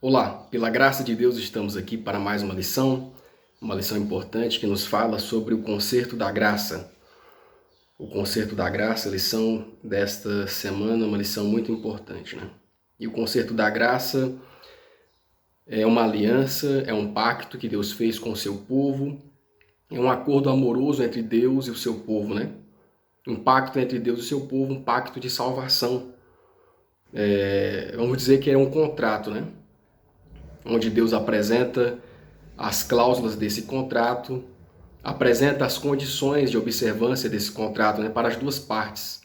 Olá, pela graça de Deus estamos aqui para mais uma lição importante que nos fala sobre o concerto da graça. O concerto da graça, a lição desta semana, uma lição muito importante, né? E o concerto da graça é uma aliança, é um pacto que Deus fez com o seu povo, é um acordo amoroso entre Deus e o seu povo, né? Um pacto entre Deus e o seu povo, um pacto de salvação. Vamos dizer que é um contrato, né? Onde Deus apresenta as cláusulas desse contrato, apresenta as condições de observância desse contrato, né, para as duas partes.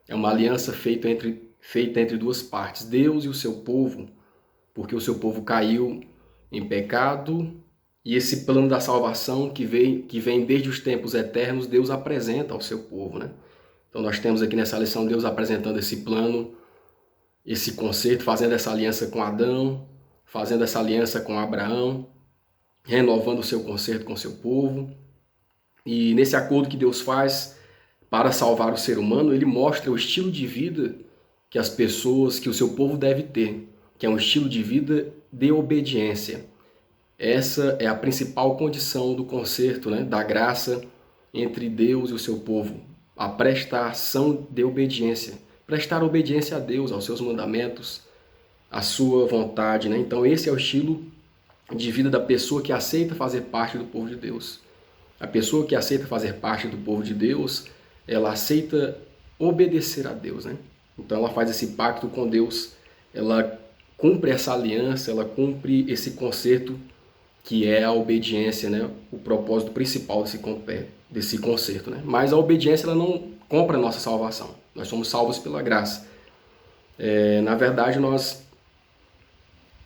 É uma aliança feita entre duas partes, Deus e o seu povo, porque o seu povo caiu em pecado e esse plano da salvação que vem desde os tempos eternos, Deus apresenta ao seu povo, né? Então nós temos aqui nessa lição Deus apresentando esse plano, esse concerto, fazendo essa aliança com Adão, fazendo essa aliança com Abraão, renovando o seu concerto com o seu povo. E nesse acordo que Deus faz para salvar o ser humano, ele mostra o estilo de vida que as pessoas, que o seu povo deve ter, que é um estilo de vida de obediência. Essa é a principal condição do concerto, né, da graça entre Deus e o seu povo, a prestação de obediência, prestar obediência a Deus, aos seus mandamentos, à sua vontade, né? Então esse é o estilo de vida da pessoa que aceita fazer parte do povo de Deus. A pessoa que aceita fazer parte do povo de Deus, ela aceita obedecer a Deus, né? Então ela faz esse pacto com Deus, ela cumpre essa aliança, ela cumpre esse concerto que é a obediência, né? O propósito principal desse concerto, né? Mas a obediência ela não compra a nossa salvação. Nós somos salvos pela graça. Na verdade, nós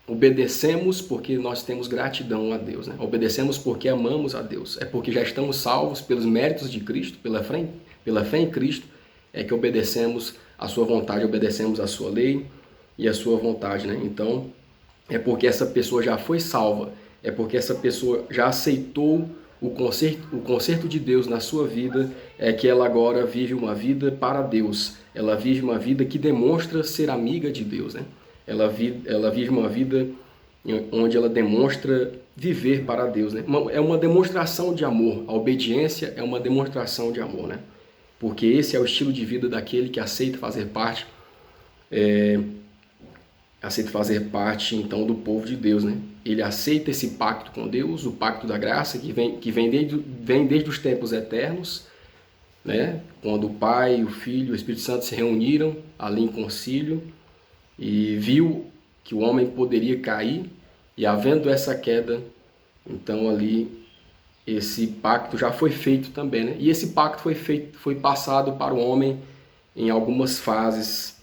obedecemos porque nós temos gratidão a Deus, né? Obedecemos porque amamos a Deus. É porque já estamos salvos pelos méritos de Cristo, pela fé em Cristo, é que obedecemos a sua vontade, obedecemos a sua lei e a sua vontade, né? Então, é porque essa pessoa já foi salva, é porque essa pessoa já aceitou o conserto de Deus na sua vida, é que ela agora vive uma vida para Deus. Ela vive uma vida que demonstra ser amiga de Deus, né? Ela vive uma vida onde ela demonstra viver para Deus, né? É uma demonstração de amor. A obediência é uma demonstração de amor, né? Porque esse é o estilo de vida daquele que aceita fazer parte, então do povo de Deus, né? Ele aceita esse pacto com Deus, o pacto da graça que vem desde os tempos eternos, né? Quando o Pai, o Filho e o Espírito Santo se reuniram ali em concílio e viu que o homem poderia cair, e havendo essa queda, então ali esse pacto já foi feito também, né? E esse pacto foi passado para o homem em algumas fases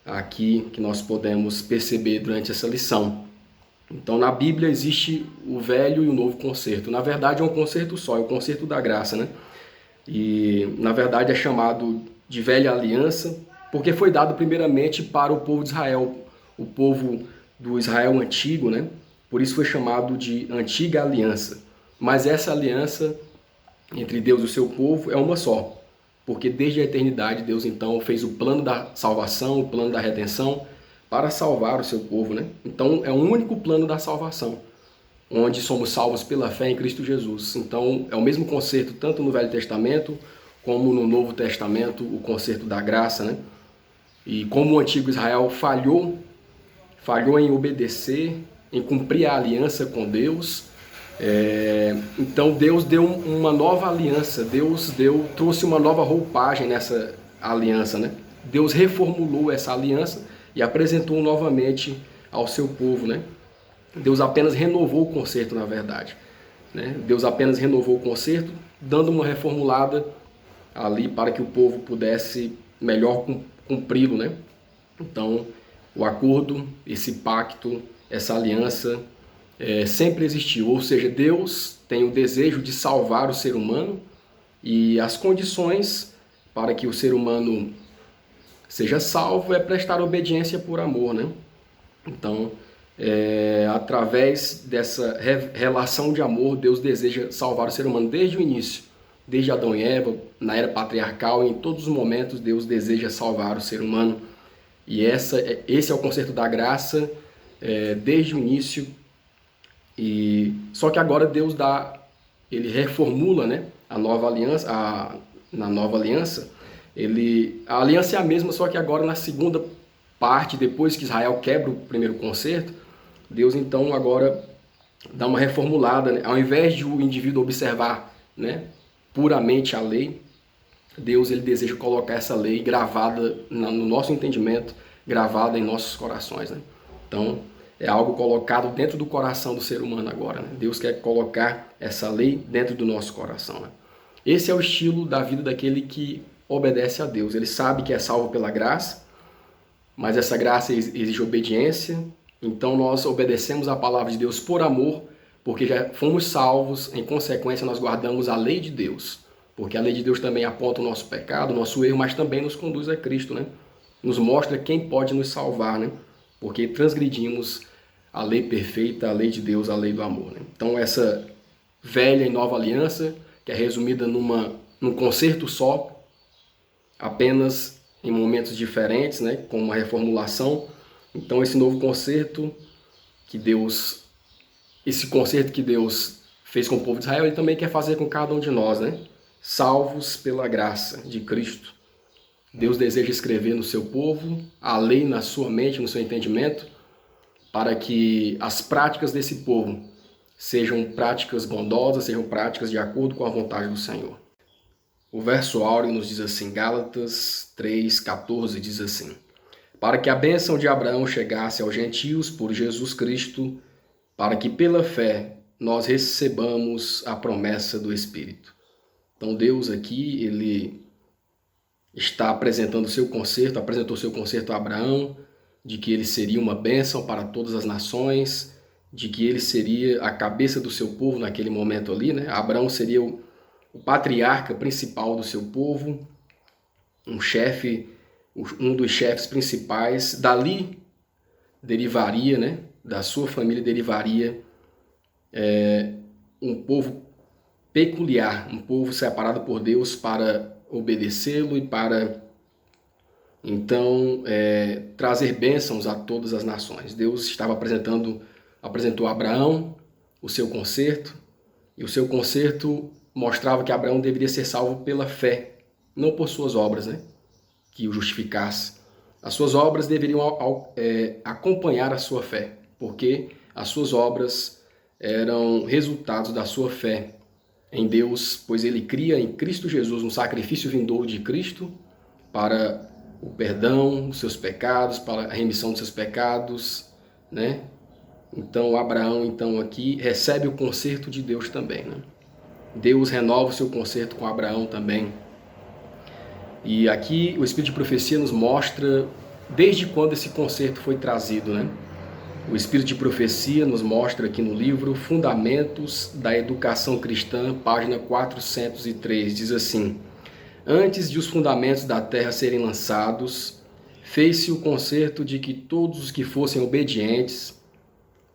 aqui que nós podemos perceber durante essa lição. Então na Bíblia existe o velho e o novo concerto. Na verdade é um concerto só, é o concerto da graça, né? E na verdade é chamado de velha aliança, porque foi dado primeiramente para o povo de Israel, o povo do Israel antigo, né? Por isso foi chamado de antiga aliança. Mas essa aliança entre Deus e o seu povo é uma só, porque desde a eternidade Deus então fez o plano da salvação, o plano da redenção para salvar o seu povo, né? Então é um único plano da salvação, onde somos salvos pela fé em Cristo Jesus. Então é o mesmo concerto tanto no Velho Testamento como no Novo Testamento, o concerto da graça, né? E como o antigo Israel falhou em obedecer, em cumprir a aliança com Deus, então Deus deu uma nova aliança, trouxe uma nova roupagem nessa aliança, né? Deus reformulou essa aliança e apresentou novamente ao seu povo, né? Deus apenas renovou o concerto, na verdade, né? Deus apenas renovou o concerto, dando uma reformulada ali para que o povo pudesse melhor cumpri-lo, né? Então, o acordo, esse pacto, essa aliança sempre existiu, ou seja, Deus tem o desejo de salvar o ser humano e as condições para que o ser humano seja salvo é prestar obediência por amor, né? Então, através dessa relação de amor, Deus deseja salvar o ser humano desde o início, desde Adão e Eva, na era patriarcal, em todos os momentos Deus deseja salvar o ser humano. E esse é o concerto da graça desde o início. E só que agora Deus ele reformula, né, a nova aliança, na nova aliança. A aliança é a mesma, só que agora na segunda parte, depois que Israel quebra o primeiro concerto, Deus então agora dá uma reformulada, né? Ao invés de o indivíduo observar, né, puramente a lei, Deus ele deseja colocar essa lei gravada no nosso entendimento, gravada em nossos corações, né? Então é algo colocado dentro do coração do ser humano agora, né? Deus quer colocar essa lei dentro do nosso coração, né? Esse é o estilo da vida daquele que obedece a Deus. Ele sabe que é salvo pela graça, mas essa graça exige obediência. Então nós obedecemos a palavra de Deus por amor, porque já fomos salvos, em consequência nós guardamos a lei de Deus. Porque a lei de Deus também aponta o nosso pecado, o nosso erro, mas também nos conduz a Cristo, né? Nos mostra quem pode nos salvar, né? Porque transgredimos a lei perfeita, a lei de Deus, a lei do amor, né? Então essa velha e nova aliança, que é resumida num concerto só, apenas em momentos diferentes, né? Com uma reformulação. Então esse novo concerto esse concerto que Deus fez com o povo de Israel, ele também quer fazer com cada um de nós, né? Salvos pela graça de Cristo. Deus deseja escrever no seu povo a lei na sua mente, no seu entendimento, para que as práticas desse povo sejam práticas bondosas, sejam práticas de acordo com a vontade do Senhor. O verso áureo nos diz assim, Gálatas 3,14 diz assim: para que a bênção de Abraão chegasse aos gentios por Jesus Cristo, para que pela fé nós recebamos a promessa do Espírito. Então Deus aqui, ele está apresentou seu concerto a Abraão, de que ele seria uma bênção para todas as nações, de que ele seria a cabeça do seu povo naquele momento ali, né? Abraão seria o patriarca principal do seu povo, um dos chefes principais. Dali derivaria, né? Da sua família derivaria um povo peculiar, um povo separado por Deus para obedecê-lo e para então trazer bênçãos a todas as nações. Deus estava apresentou a Abraão o seu concerto, e o seu concerto mostrava que Abraão deveria ser salvo pela fé, não por suas obras, né, que o justificasse. As suas obras deveriam acompanhar a sua fé, porque as suas obras eram resultados da sua fé em Deus, pois ele cria em Cristo Jesus um sacrifício vindouro de Cristo para o perdão dos seus pecados, para a remissão dos seus pecados, né? Então Abraão aqui recebe o concerto de Deus também, né? Deus renova o seu concerto com Abraão também. E aqui o Espírito de Profecia nos mostra desde quando esse concerto foi trazido, né? O Espírito de Profecia nos mostra aqui no livro Fundamentos da Educação Cristã, página 403, diz assim: antes de os fundamentos da terra serem lançados, fez-se o concerto de que todos os que fossem obedientes,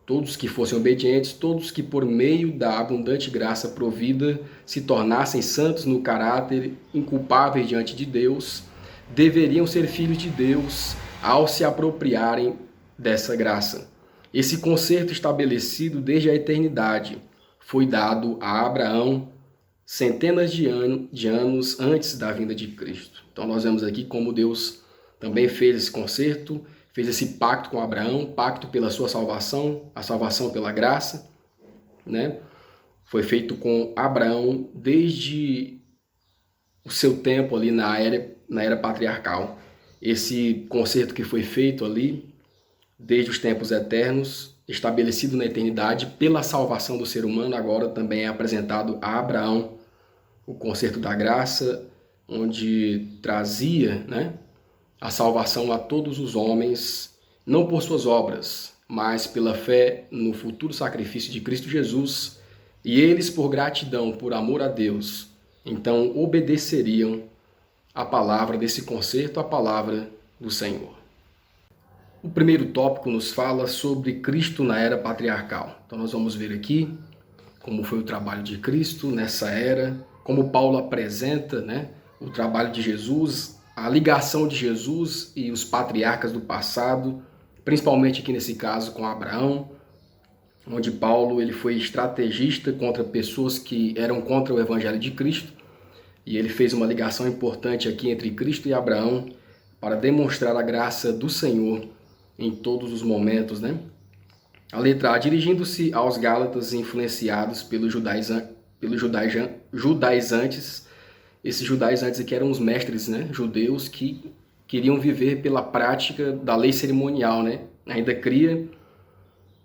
todos que por meio da abundante graça provida se tornassem santos no caráter, inculpáveis diante de Deus, deveriam ser filhos de Deus ao se apropriarem dessa graça. Esse concerto estabelecido desde a eternidade foi dado a Abraão centenas de anos antes da vinda de Cristo. Então nós vemos aqui como Deus também fez esse concerto, fez esse pacto com Abraão, pacto pela sua salvação, a salvação pela graça, né? Foi feito com Abraão desde o seu tempo ali na era patriarcal. Esse concerto que foi feito ali desde os tempos eternos, estabelecido na eternidade pela salvação do ser humano, agora também é apresentado a Abraão, o concerto da graça, onde trazia, né, a salvação a todos os homens, não por suas obras, mas pela fé no futuro sacrifício de Cristo Jesus, e eles, por gratidão, por amor a Deus, então obedeceriam a palavra desse concerto, a palavra do Senhor. O primeiro tópico nos fala sobre Cristo na era patriarcal. Então nós vamos ver aqui como foi o trabalho de Cristo nessa era, como Paulo apresenta, né, o trabalho de Jesus, a ligação de Jesus e os patriarcas do passado principalmente aqui nesse caso com Abraão, onde Paulo ele foi estrategista contra pessoas que eram contra o Evangelho de Cristo, e ele fez uma ligação importante aqui entre Cristo e Abraão para demonstrar a graça do Senhor em todos os momentos, né? A letra A, dirigindo-se aos Gálatas influenciados pelos judaizantes. Esses judaizantes aqui eram os mestres, né, judeus que queriam viver pela prática da lei cerimonial, né? Ainda cria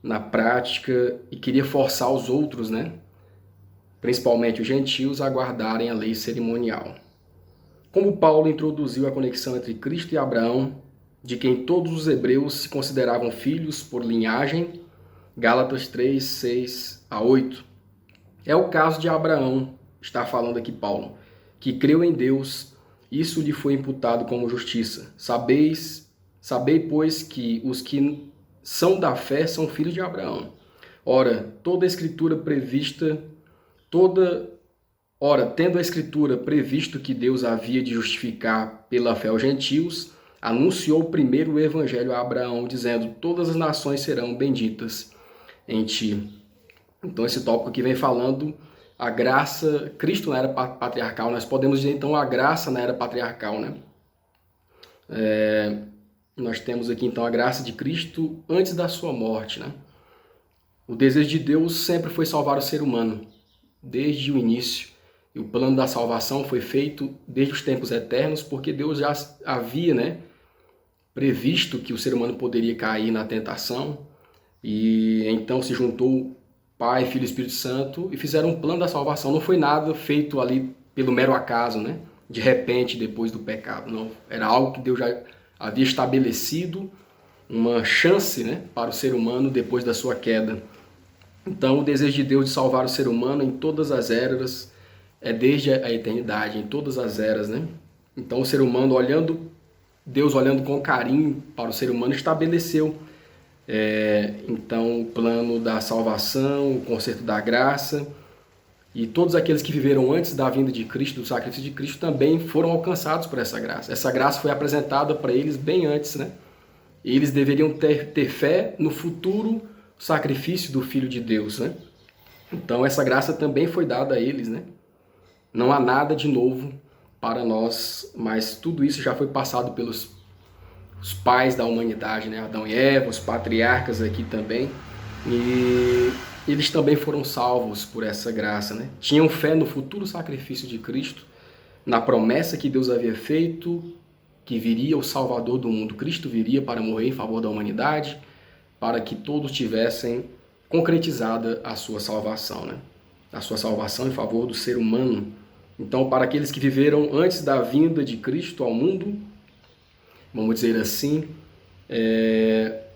na prática e queria forçar os outros, né, principalmente os gentios, a guardarem a lei cerimonial. Como Paulo introduziu a conexão entre Cristo e Abraão, de quem todos os hebreus se consideravam filhos por linhagem, Gálatas 3, 6 a 8. É o caso de Abraão, está falando aqui Paulo, que creu em Deus, isso lhe foi imputado como justiça. Sabei, pois, que os que são da fé são filhos de Abraão. Ora, tendo a Escritura previsto que Deus havia de justificar pela fé os gentios, anunciou primeiro o Evangelho a Abraão, dizendo: todas as nações serão benditas em ti. Então esse tópico aqui vem falando a graça, Cristo na era patriarcal, nós podemos dizer então a graça na era patriarcal, né? Nós temos aqui então a graça de Cristo antes da sua morte, né? O desejo de Deus sempre foi salvar o ser humano, desde o início. E o plano da salvação foi feito desde os tempos eternos, porque Deus já havia, né, previsto que o ser humano poderia cair na tentação. E então se juntou Pai, Filho e Espírito Santo e fizeram um plano da salvação. Não foi nada feito ali pelo mero acaso, né? De repente, depois do pecado. Não, era algo que Deus já havia estabelecido, uma chance, né, para o ser humano depois da sua queda. Então, o desejo de Deus de salvar o ser humano em todas as eras é desde a eternidade, em todas as eras, né? Então, o ser humano Deus olhando com carinho para o ser humano, estabeleceu então o plano da salvação, o conserto da graça, e todos aqueles que viveram antes da vinda de Cristo, do sacrifício de Cristo, também foram alcançados por essa graça. Essa graça foi apresentada para eles bem antes, né? Eles deveriam ter fé no futuro sacrifício do Filho de Deus, né? Então essa graça também foi dada a eles, né? Não há nada de novo para nós, mas tudo isso já foi passado pelos os pais da humanidade, né? Adão e Eva, os patriarcas aqui também, e eles também foram salvos por essa graça, né? Tinham fé no futuro sacrifício de Cristo, na promessa que Deus havia feito, que viria o Salvador do mundo. Cristo viria para morrer em favor da humanidade, para que todos tivessem concretizada a sua salvação, né? A sua salvação em favor do ser humano. Então, para aqueles que viveram antes da vinda de Cristo ao mundo, vamos dizer assim,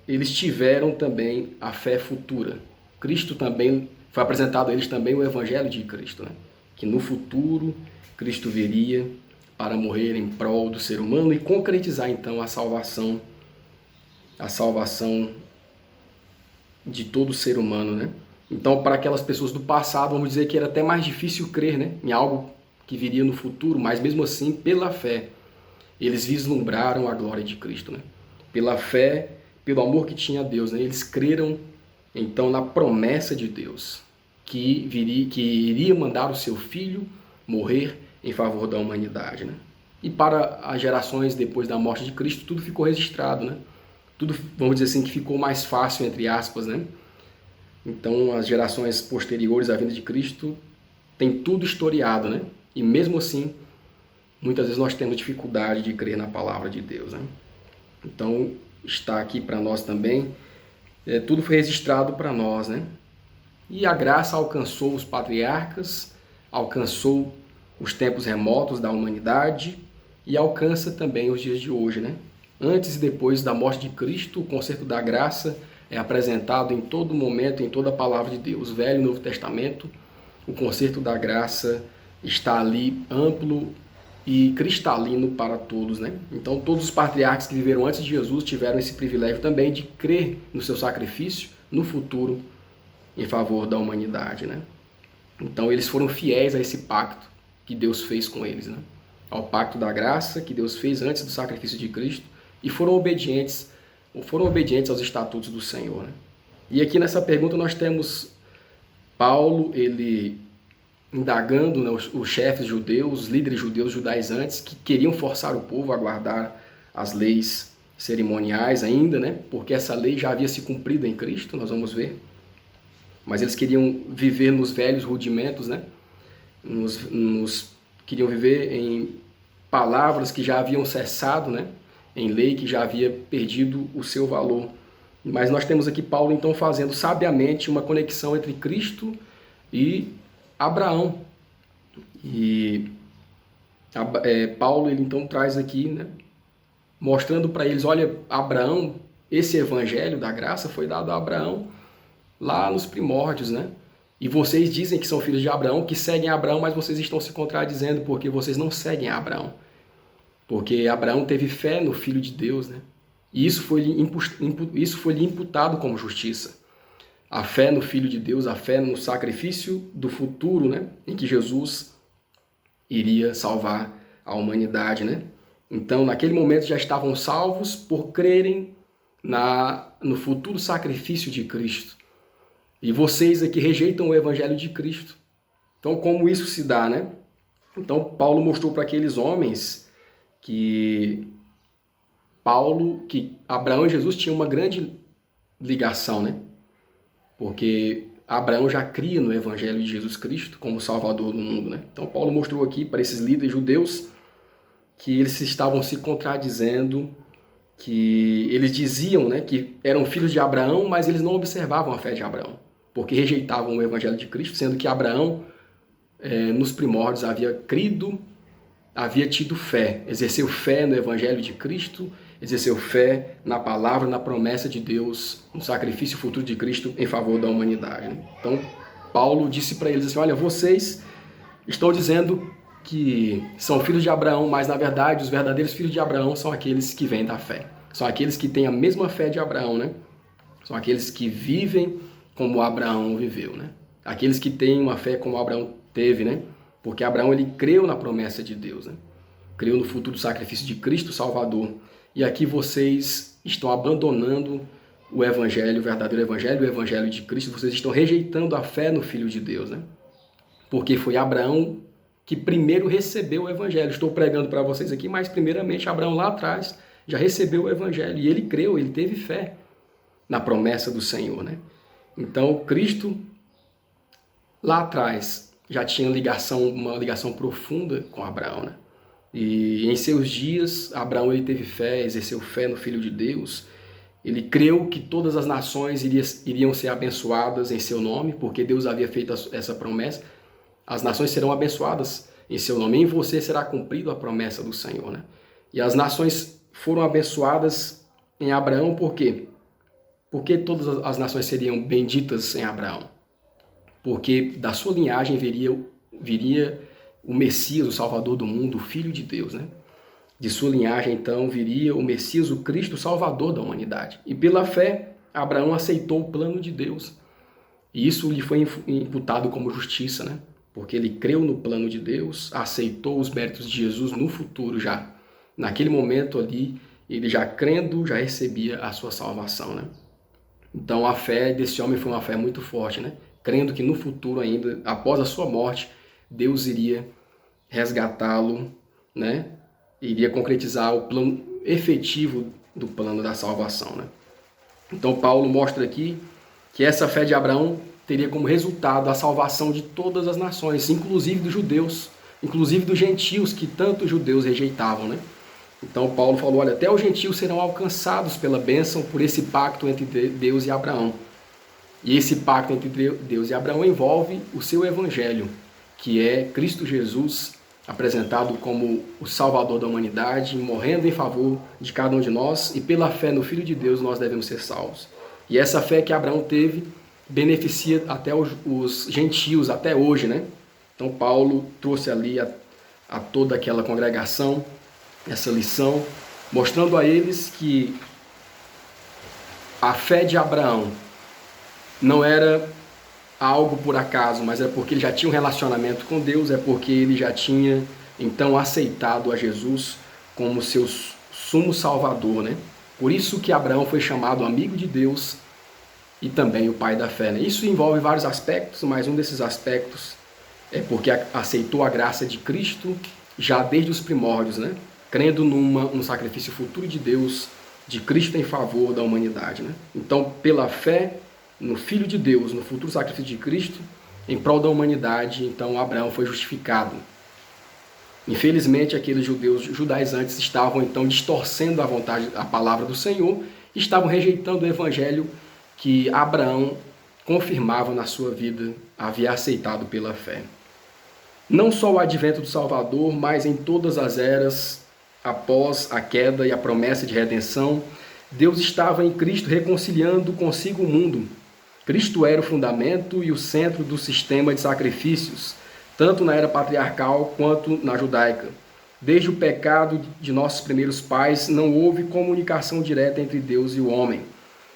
eles tiveram também a fé futura. Cristo também, foi apresentado a eles também o Evangelho de Cristo, né? Que no futuro Cristo viria para morrer em prol do ser humano e concretizar então a salvação de todo ser humano, né? Então, para aquelas pessoas do passado, vamos dizer que era até mais difícil crer, né, em algo que viria no futuro, mas mesmo assim, pela fé, eles vislumbraram a glória de Cristo, né? Pela fé, pelo amor que tinha a Deus, né? Eles creram então na promessa de Deus, que iria mandar o seu Filho morrer em favor da humanidade, né? E para as gerações depois da morte de Cristo, tudo ficou registrado, né? Tudo, vamos dizer assim, que ficou mais fácil, entre aspas, né? Então, as gerações posteriores à vinda de Cristo tem tudo historiado, né? E mesmo assim, muitas vezes nós temos dificuldade de crer na palavra de Deus, né? Então, está aqui para nós também, tudo foi registrado para nós, né? E a graça alcançou os patriarcas, alcançou os tempos remotos da humanidade e alcança também os dias de hoje, né? Antes e depois da morte de Cristo, o conserto da graça é apresentado em todo momento, em toda a palavra de Deus, Velho e Novo Testamento. O conserto da graça está ali amplo e cristalino para todos, né? Então todos os patriarcas que viveram antes de Jesus tiveram esse privilégio também de crer no seu sacrifício no futuro em favor da humanidade, né? Então eles foram fiéis a esse pacto que Deus fez com eles, né? Ao pacto da graça que Deus fez antes do sacrifício de Cristo, e foram obedientes foram obedientes aos estatutos do Senhor, né? E aqui nessa pergunta nós temos Paulo, ele indagando, né, os chefes judeus, os líderes judeus judaizantes, que queriam forçar o povo a guardar as leis cerimoniais ainda, né? Porque essa lei já havia se cumprido em Cristo, nós vamos ver. Mas eles queriam viver nos velhos rudimentos, né? Queriam viver em palavras que já haviam cessado, né? Em lei que já havia perdido o seu valor. Mas nós temos aqui Paulo então fazendo sabiamente uma conexão entre Cristo e Abraão. E Paulo ele então traz aqui, né, mostrando para eles, olha, Abraão, esse evangelho da graça foi dado a Abraão lá nos primórdios, né? E vocês dizem que são filhos de Abraão, que seguem Abraão, mas vocês estão se contradizendo porque vocês não seguem Abraão. Porque Abraão teve fé no Filho de Deus, né? E isso foi lhe imputado como justiça. A fé no Filho de Deus, a fé no sacrifício do futuro, né? Em que Jesus iria salvar a humanidade, né? Então, naquele momento já estavam salvos por crerem no futuro sacrifício de Cristo. E vocês aqui rejeitam o evangelho de Cristo. Então, como isso se dá, né? Então, Paulo mostrou para aqueles homens que Abraão e Jesus tinham uma grande ligação, né? Porque Abraão já cria no evangelho de Jesus Cristo como Salvador do mundo, né? Então, Paulo mostrou aqui para esses líderes judeus que eles estavam se contradizendo, que eles diziam, né, que eram filhos de Abraão, mas eles não observavam a fé de Abraão, porque rejeitavam o evangelho de Cristo, sendo que Abraão, nos primórdios, havia crido, havia tido fé, exerceu fé no evangelho de Cristo, exerceu fé na palavra, na promessa de Deus, no sacrifício futuro de Cristo em favor da humanidade, né? Então, Paulo disse para eles assim, olha, vocês estão dizendo que são filhos de Abraão, mas na verdade os verdadeiros filhos de Abraão são aqueles que vêm da fé. São aqueles que têm a mesma fé de Abraão, né? São aqueles que vivem como Abraão viveu, né? Aqueles que têm uma fé como Abraão teve, né? Porque Abraão ele creu na promessa de Deus, né? Creu no futuro sacrifício de Cristo Salvador. E aqui vocês estão abandonando o evangelho, o verdadeiro evangelho, o evangelho de Cristo. Vocês estão rejeitando a fé no Filho de Deus, né? Porque foi Abraão que primeiro recebeu o evangelho. Estou pregando para vocês aqui, mas primeiramente Abraão lá atrás já recebeu o evangelho e ele creu, ele teve fé na promessa do Senhor, né? Então, Cristo lá atrás já tinha uma ligação profunda com Abraão, né? E em seus dias, Abraão ele teve fé, exerceu fé no Filho de Deus. Ele creu que todas as nações iriam ser abençoadas em seu nome, porque Deus havia feito essa promessa. As nações serão abençoadas em seu nome, em você será cumprida a promessa do Senhor, né? E as nações foram abençoadas em Abraão, por quê? Porque todas as nações seriam benditas em Abraão. Porque da sua linhagem viria o Messias, o Salvador do mundo, o Filho de Deus, né? De sua linhagem, então, viria o Messias, o Cristo, o Salvador da humanidade. E pela fé, Abraão aceitou o plano de Deus. E isso lhe foi imputado como justiça, né? Porque ele creu no plano de Deus, aceitou os méritos de Jesus no futuro já. Naquele momento ali, ele já crendo, já recebia a sua salvação, né? Então a fé desse homem foi uma fé muito forte, né? Crendo que no futuro ainda, após a sua morte, Deus iria resgatá-lo, né? Iria concretizar o plano efetivo do plano da salvação, né? Então Paulo mostra aqui que essa fé de Abraão teria como resultado a salvação de todas as nações, inclusive dos judeus, inclusive dos gentios que tanto os judeus rejeitavam, né? Então Paulo falou, olha, até os gentios serão alcançados pela bênção por esse pacto entre Deus e Abraão. E esse pacto entre Deus e Abraão envolve o seu evangelho, que é Cristo Jesus apresentado como o Salvador da humanidade, morrendo em favor de cada um de nós, e pela fé no Filho de Deus nós devemos ser salvos. E essa fé que Abraão teve beneficia até os gentios, até hoje, né? Então Paulo trouxe ali a toda aquela congregação essa lição, mostrando a eles que a fé de Abraão não era algo por acaso, mas é porque ele já tinha um relacionamento com Deus, é porque ele já tinha então aceitado a Jesus como seu sumo salvador, né? Por isso que Abraão foi chamado amigo de Deus e também o pai da fé, né? Isso envolve vários aspectos, mas um desses aspectos é porque aceitou a graça de Cristo já desde os primórdios, né? Crendo num sacrifício futuro de Deus, de Cristo em favor da humanidade, né? Então, pela fé no Filho de Deus, no futuro sacrifício de Cristo, em prol da humanidade, então Abraão foi justificado. Infelizmente, aqueles judaizantes estavam então distorcendo a vontade, a palavra do Senhor, e estavam rejeitando o evangelho que Abraão confirmava na sua vida, havia aceitado pela fé. Não só o advento do Salvador, mas em todas as eras, após a queda e a promessa de redenção, Deus estava em Cristo reconciliando consigo o mundo. Cristo era o fundamento e o centro do sistema de sacrifícios, tanto na era patriarcal quanto na judaica. Desde o pecado de nossos primeiros pais, não houve comunicação direta entre Deus e o homem.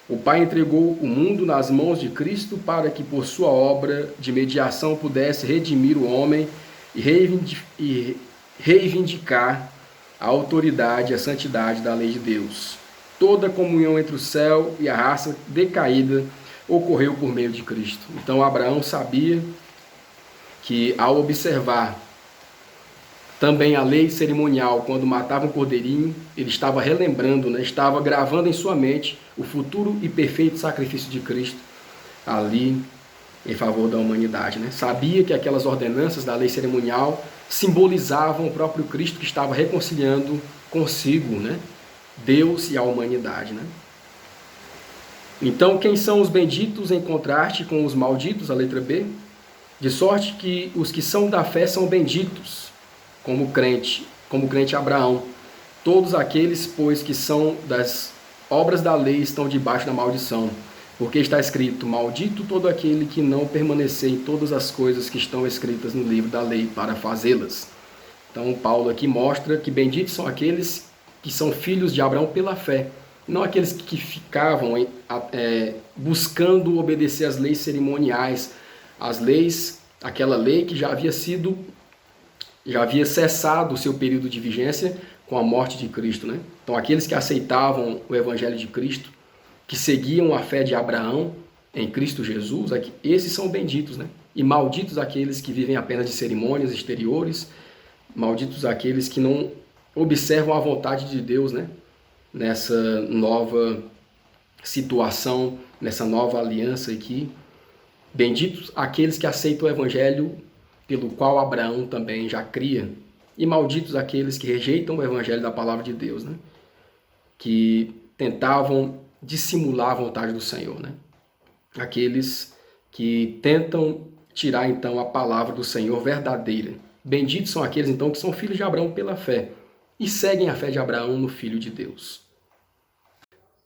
O Pai entregou o mundo nas mãos de Cristo para que, por sua obra de mediação, pudesse redimir o homem e reivindicar a autoridade e a santidade da lei de Deus. Toda a comunhão entre o céu e a raça decaída ocorreu por meio de Cristo. Então Abraão sabia que, ao observar também a lei cerimonial, quando matava um cordeirinho, ele estava relembrando, né? Estava gravando em sua mente o futuro e perfeito sacrifício de Cristo ali em favor da humanidade, né? Sabia que aquelas ordenanças da lei cerimonial simbolizavam o próprio Cristo que estava reconciliando consigo, né? Deus e a humanidade, né? Então, quem são os benditos em contraste com os malditos, a letra B? De sorte que os que são da fé são benditos, como crente Abraão. Todos aqueles, pois, que são das obras da lei estão debaixo da maldição, porque está escrito: maldito todo aquele que não permanecer em todas as coisas que estão escritas no livro da lei para fazê-las. Então Paulo aqui mostra que benditos são aqueles que são filhos de Abraão pela fé, não aqueles que ficavam buscando obedecer às leis cerimoniais, as leis, aquela lei que já havia cessado o seu período de vigência com a morte de Cristo, né? Então aqueles que aceitavam o evangelho de Cristo, que seguiam a fé de Abraão em Cristo Jesus, esses são benditos, né? E malditos aqueles que vivem apenas de cerimônias exteriores, malditos aqueles que não observam a vontade de Deus, né? Nessa nova situação, nessa nova aliança aqui. Benditos aqueles que aceitam o evangelho pelo qual Abraão também já cria, e malditos aqueles que rejeitam o evangelho da palavra de Deus, né? Que tentavam dissimular a vontade do Senhor, né? Aqueles que tentam tirar então a palavra do Senhor verdadeira. Benditos são aqueles então que são filhos de Abraão pela fé e seguem a fé de Abraão no Filho de Deus.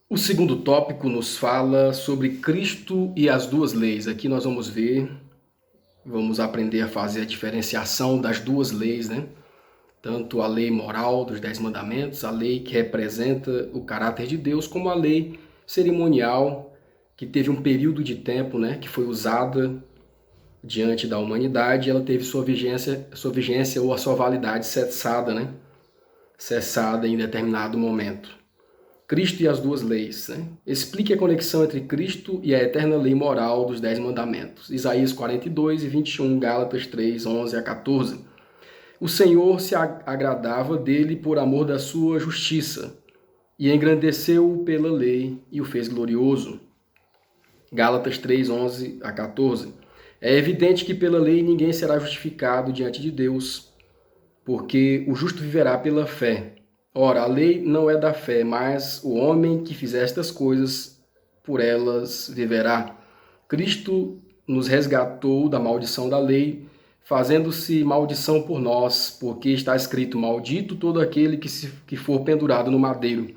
O segundo tópico nos fala sobre Cristo e as duas leis. Aqui nós vamos aprender a fazer a diferenciação das duas leis, né? Tanto a lei moral dos 10 mandamentos, a lei que representa o caráter de Deus, como a lei cerimonial, que teve um período de tempo, né, que foi usada diante da humanidade, ela teve sua vigência ou a sua validade cessada, né? Cessada em determinado momento. Cristo e as duas leis, né? Explique a conexão entre Cristo e a eterna lei moral dos 10 mandamentos. Isaías 42 e 21, Gálatas 3, 11 a 14. O Senhor se agradava dele por amor da sua justiça, e engrandeceu-o pela lei e o fez glorioso. Gálatas 3, 11 a 14. É evidente que pela lei ninguém será justificado diante de Deus, porque o justo viverá pela fé. Ora, a lei não é da fé, mas o homem que fizer estas coisas, por elas viverá. Cristo nos resgatou da maldição da lei, fazendo-se maldição por nós, porque está escrito: maldito todo aquele que for pendurado no madeiro,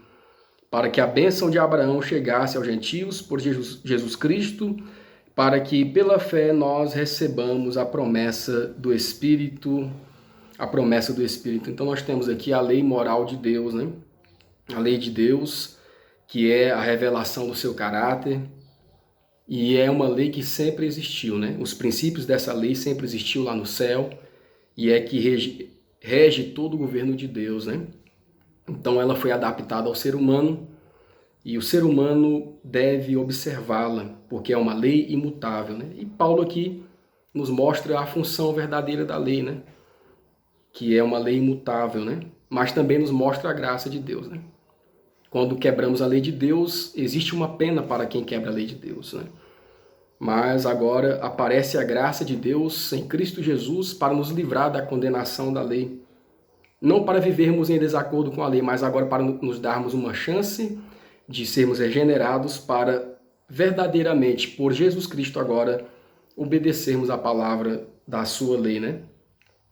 para que a bênção de Abraão chegasse aos gentios por Jesus Cristo, para que pela fé nós recebamos a promessa do Espírito. Então nós temos aqui a lei moral de Deus, né? A lei de Deus, que é a revelação do seu caráter, e é uma lei que sempre existiu, né? Os princípios dessa lei sempre existiu lá no céu, e é que rege todo o governo de Deus, né? Então ela foi adaptada ao ser humano e o ser humano deve observá-la, porque é uma lei imutável, né? E Paulo aqui nos mostra a função verdadeira da lei, né? Que é uma lei imutável, né? Mas também nos mostra a graça de Deus, né? Quando quebramos a lei de Deus, existe uma pena para quem quebra a lei de Deus, né? Mas agora aparece a graça de Deus em Cristo Jesus para nos livrar da condenação da lei. Não para vivermos em desacordo com a lei, mas agora para nos darmos uma chance de sermos regenerados para verdadeiramente, por Jesus Cristo agora, obedecermos a palavra da sua lei, né?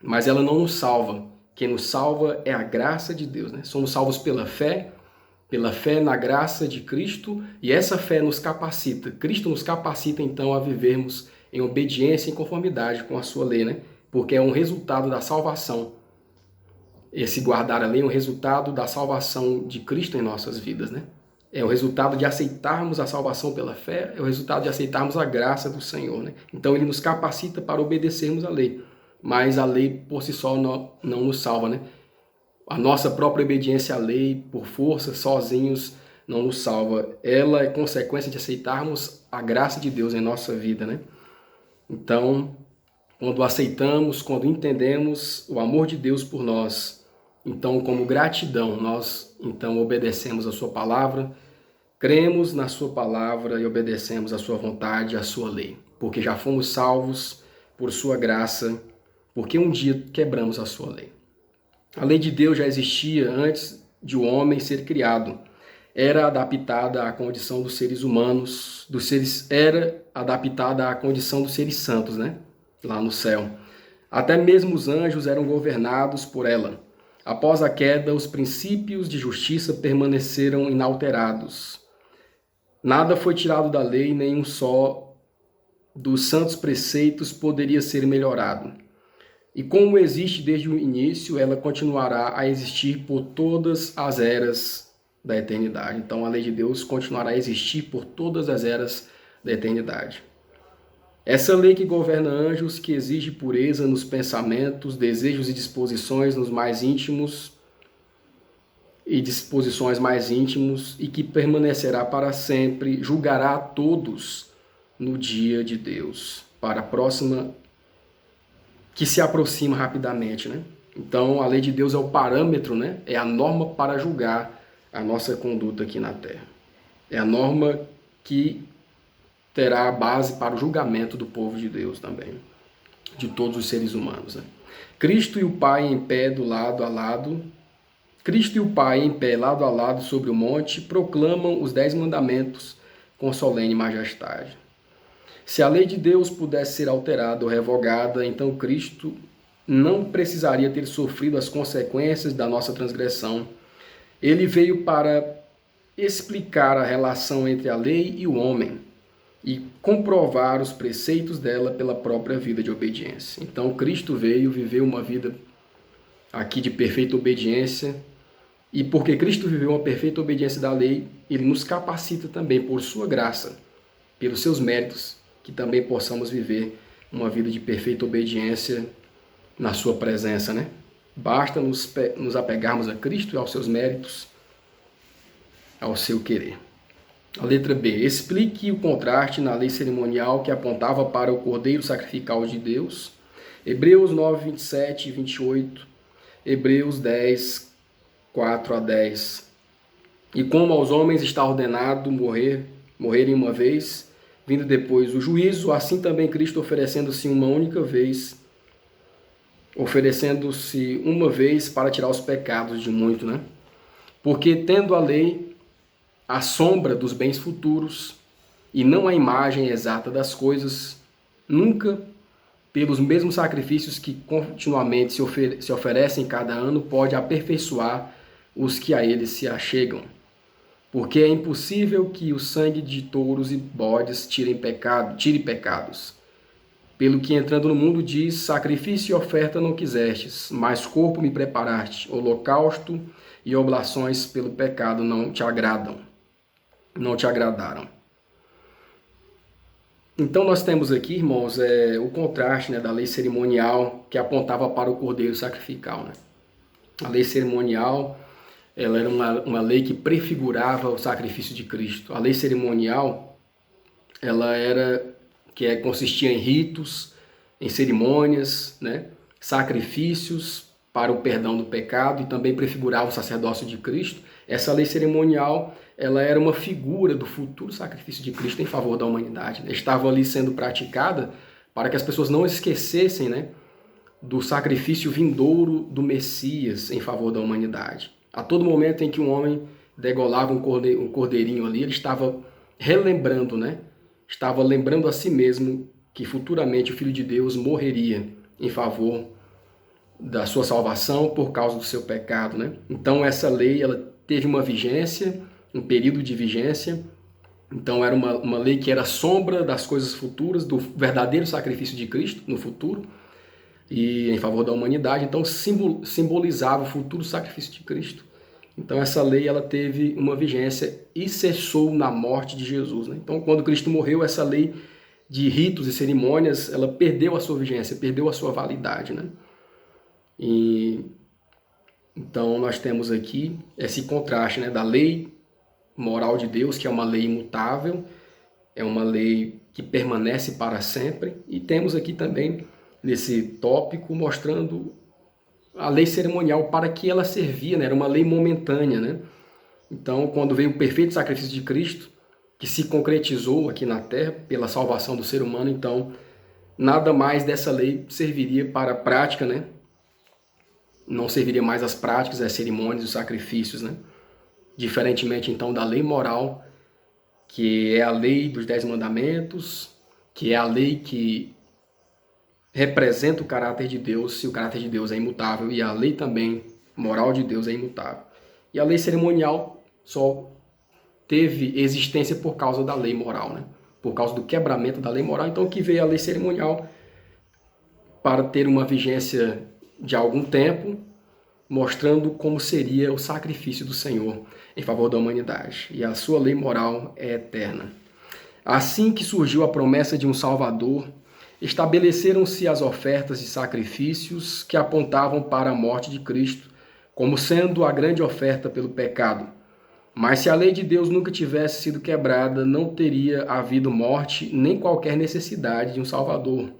Mas ela não nos salva. Quem nos salva é a graça de Deus, né? Somos salvos pela fé na graça de Cristo, e essa fé nos capacita. Cristo nos capacita então a vivermos em obediência e em conformidade com a sua lei, né? Porque é um resultado da salvação. Esse guardar a lei é um resultado da salvação de Cristo em nossas vidas, né? É o resultado de aceitarmos a salvação pela fé, é o resultado de aceitarmos a graça do Senhor, né? Então ele nos capacita para obedecermos a lei, mas a lei por si só não nos salva, né? A nossa própria obediência à lei, por força, sozinhos, não nos salva. Ela é consequência de aceitarmos a graça de Deus em nossa vida, né? Então, quando aceitamos, quando entendemos o amor de Deus por nós, então, como gratidão, nós então obedecemos a sua palavra, cremos na sua palavra e obedecemos a sua vontade, a sua lei, porque já fomos salvos por sua graça, porque um dia quebramos a sua lei. A lei de Deus já existia antes de o homem ser criado. Era adaptada à condição dos seres humanos, era adaptada à condição dos seres santos, né? Lá no céu. Até mesmo os anjos eram governados por ela. Após a queda, os princípios de justiça permaneceram inalterados. Nada foi tirado da lei, nenhum só dos santos preceitos poderia ser melhorado. E como existe desde o início, ela continuará a existir por todas as eras da eternidade. Então a lei de Deus continuará a existir por todas as eras da eternidade. Essa lei que governa anjos, que exige pureza nos pensamentos, desejos e disposições nos mais íntimos e disposições mais íntimos, e que permanecerá para sempre, julgará a todos no dia de Deus, para a próxima que se aproxima rapidamente, né? Então, a lei de Deus é o parâmetro, né? É a norma para julgar a nossa conduta aqui na Terra. É a norma que terá a base para o julgamento do povo de Deus também, de todos os seres humanos, né? Cristo e o Pai em pé lado a lado sobre o monte, proclamam os 10 mandamentos com solene majestade. Se a lei de Deus pudesse ser alterada ou revogada, então Cristo não precisaria ter sofrido as consequências da nossa transgressão. Ele veio para explicar a relação entre a lei e o homem e comprovar os preceitos dela pela própria vida de obediência. Então Cristo veio viver uma vida aqui de perfeita obediência, e porque Cristo viveu uma perfeita obediência da lei, ele nos capacita também por sua graça, pelos seus méritos, que também possamos viver uma vida de perfeita obediência na sua presença, né? Basta nos apegarmos a Cristo e aos seus méritos, ao seu querer. A letra B. Explique o contraste na lei cerimonial que apontava para o Cordeiro Sacrificial de Deus. Hebreus 9, 27 e 28. Hebreus 10, 4 a 10. E como aos homens está ordenado morrerem uma vez, vindo depois o juízo, assim também Cristo oferecendo-se uma vez para tirar os pecados de muito, né? Porque tendo a lei a sombra dos bens futuros e não a imagem exata das coisas, nunca, pelos mesmos sacrifícios que continuamente se oferecem cada ano, pode aperfeiçoar os que a ele se achegam. Porque é impossível que o sangue de touros e bodes tire pecados. Pelo que entrando no mundo diz, sacrifício e oferta não quisestes, mas corpo me preparaste, holocausto e oblações pelo pecado não te agradaram. Então nós temos aqui, irmãos, o contraste, né, da lei cerimonial que apontava para o cordeiro sacrificial, né? A lei cerimonial ela era uma lei que prefigurava o sacrifício de Cristo. A lei cerimonial, ela consistia em ritos, em cerimônias, né? Sacrifícios para o perdão do pecado, e também prefigurava o sacerdócio de Cristo. Essa lei cerimonial, ela era uma figura do futuro sacrifício de Cristo em favor da humanidade, né? Estava ali sendo praticada para que as pessoas não esquecessem, né, do sacrifício vindouro do Messias em favor da humanidade. A todo momento em que um homem degolava um cordeirinho ali, ele estava relembrando, né? Estava lembrando a si mesmo que futuramente o Filho de Deus morreria em favor da sua salvação por causa do seu pecado, né? Então essa lei, ela teve uma vigência, um período de vigência. Então era uma lei que era sombra das coisas futuras, do verdadeiro sacrifício de Cristo no futuro e em favor da humanidade. Então simbolizava o futuro sacrifício de Cristo. Então essa lei, ela teve uma vigência e cessou na morte de Jesus, né? Então quando Cristo morreu, essa lei de ritos e cerimônias, ela perdeu a sua vigência, perdeu a sua validade, né? E então nós temos aqui esse contraste, né, da lei moral de Deus, que é uma lei imutável, é uma lei que permanece para sempre, e temos aqui também nesse tópico mostrando a lei cerimonial, para que ela servia, né? Era uma lei momentânea, né? Então, quando veio o perfeito sacrifício de Cristo, que se concretizou aqui na terra pela salvação do ser humano, então nada mais dessa lei serviria para a prática, né? Não serviria mais as práticas, as cerimônias, os sacrifícios, né? Diferentemente, então, da lei moral, que é a lei dos 10 mandamentos, que é a lei que representa o caráter de Deus, se o caráter de Deus é imutável, e a lei também moral de Deus é imutável. E a lei cerimonial só teve existência por causa da lei moral, né? Por causa do quebramento da lei moral. Então que veio a lei cerimonial para ter uma vigência de algum tempo, mostrando como seria o sacrifício do Senhor em favor da humanidade. E a sua lei moral é eterna. Assim que surgiu a promessa de um Salvador, estabeleceram-se as ofertas e sacrifícios que apontavam para a morte de Cristo, como sendo a grande oferta pelo pecado. Mas se a lei de Deus nunca tivesse sido quebrada, não teria havido morte nem qualquer necessidade de um Salvador.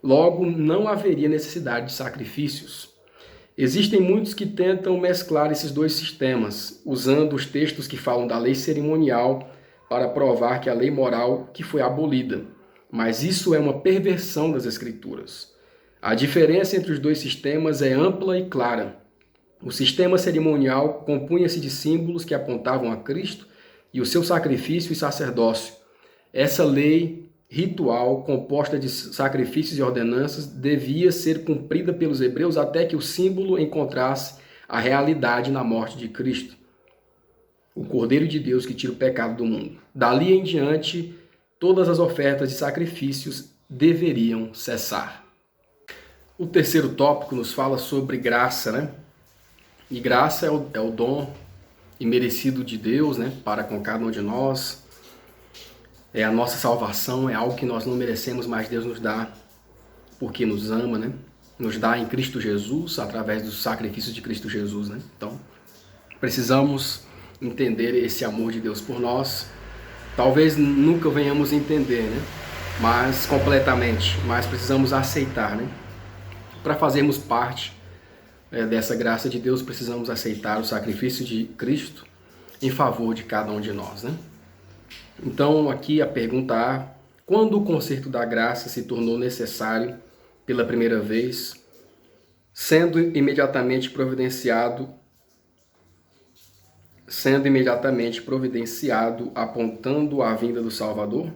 Logo, não haveria necessidade de sacrifícios. Existem muitos que tentam mesclar esses dois sistemas, usando os textos que falam da lei cerimonial para provar que a lei moral que foi abolida. Mas isso é uma perversão das Escrituras. A diferença entre os dois sistemas é ampla e clara. O sistema cerimonial compunha-se de símbolos que apontavam a Cristo e o seu sacrifício e sacerdócio. Essa lei ritual, composta de sacrifícios e ordenanças, devia ser cumprida pelos hebreus até que o símbolo encontrasse a realidade na morte de Cristo, o Cordeiro de Deus que tira o pecado do mundo. Dali em diante, todas as ofertas de sacrifícios deveriam cessar. O terceiro tópico nos fala sobre graça, né? E graça é o dom imerecido de Deus, né, para com cada um de nós. É a nossa salvação, é algo que nós não merecemos, mas Deus nos dá porque nos ama, né? Nos dá em Cristo Jesus, através do sacrifício de Cristo Jesus, né? Então, precisamos entender esse amor de Deus por nós. Talvez nunca venhamos entender, né? Mas completamente, mas precisamos aceitar, né? Para fazermos parte dessa graça de Deus, precisamos aceitar o sacrifício de Cristo em favor de cada um de nós, né? Então, aqui a pergunta A: quando o concerto da graça se tornou necessário pela primeira vez, sendo imediatamente providenciado apontando à vinda do Salvador?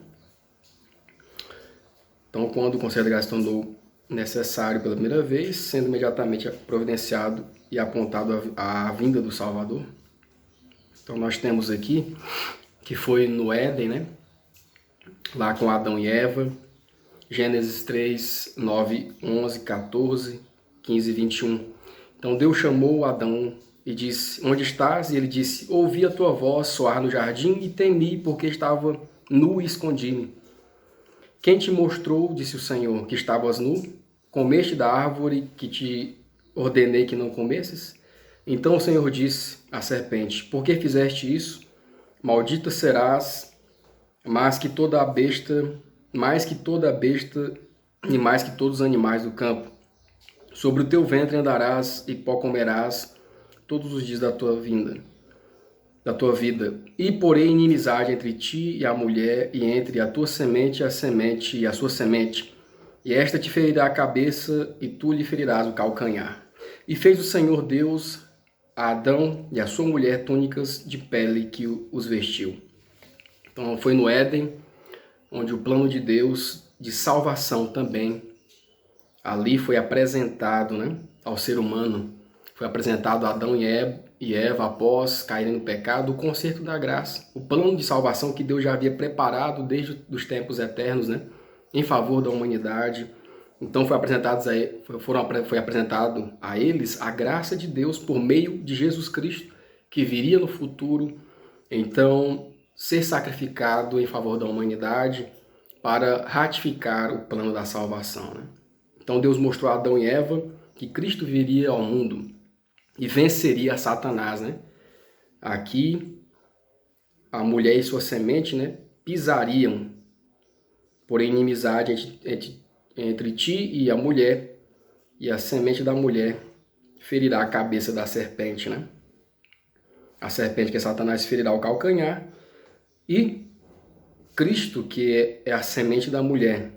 Então, quando o concerto da graça se tornou necessário pela primeira vez, sendo imediatamente providenciado e apontado à vinda do Salvador. Então nós temos aqui que foi no Éden, né? Lá com Adão e Eva, Gênesis 3, 9, 11, 14, 15 e 21. Então Deus chamou Adão e disse: onde estás? E ele disse: ouvi a tua voz soar no jardim e temi, porque estava nu e escondi-me. Quem te mostrou, disse o Senhor, que estavas nu? Comeste da árvore que te ordenei que não comesses? Então o Senhor disse à serpente: por que fizeste isso? Maldita serás mais que toda a besta e mais que todos os animais do campo. Sobre o teu ventre andarás e pó comerás todos os dias da tua vida. E porei inimizade entre ti e a mulher, e entre a tua semente e a sua semente. E esta te ferirá a cabeça, e tu lhe ferirás o calcanhar. E fez o Senhor Deus a Adão e a sua mulher túnicas de pele que os vestiu. Então foi no Éden, onde o plano de Deus de salvação também ali foi apresentado, né, ao ser humano. Foi apresentado a Adão e Eva após caírem no pecado, o conserto da graça, o plano de salvação que Deus já havia preparado desde os tempos eternos, né, em favor da humanidade. Então foi apresentado a eles a graça de Deus por meio de Jesus Cristo, que viria no futuro, então, ser sacrificado em favor da humanidade para ratificar o plano da salvação, né? Então Deus mostrou a Adão e Eva que Cristo viria ao mundo e venceria a Satanás, né? Aqui, a mulher e sua semente, né, pisariam por inimizade entre ti e a mulher, e a semente da mulher ferirá a cabeça da serpente, né? A serpente, que é Satanás, ferirá o calcanhar, e Cristo, que é a semente da mulher,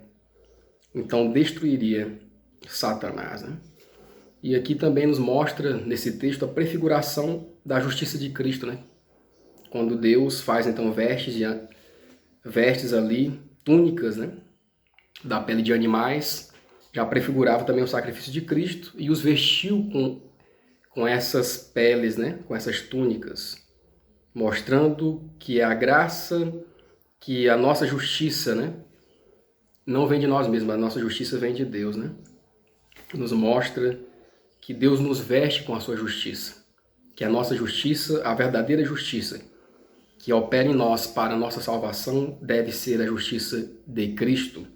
então destruiria Satanás, né? E aqui também nos mostra, nesse texto, a prefiguração da justiça de Cristo, né? Quando Deus faz, então, vestes ali, túnicas, né, da pele de animais, já prefigurava também o sacrifício de Cristo e os vestiu com essas peles, né, com essas túnicas, mostrando que a graça, que a nossa justiça, né, não vem de nós mesmos, a nossa justiça vem de Deus, né? Nos mostra que Deus nos veste com a sua justiça, que a nossa justiça, a verdadeira justiça, que opera em nós para a nossa salvação, deve ser a justiça de Cristo.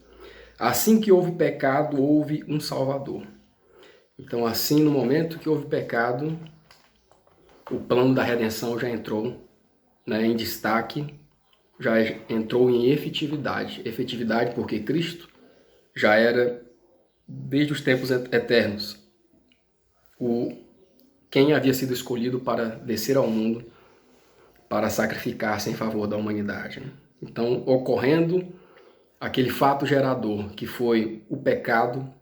Assim que houve pecado, houve um Salvador. Então, assim, no momento que houve pecado, o plano da redenção já entrou, né, em destaque, já entrou em efetividade. Efetividade porque Cristo já era, desde os tempos eternos, quem havia sido escolhido para descer ao mundo, para sacrificar-se em favor da humanidade, né? Então, ocorrendo aquele fato gerador, que foi o pecado,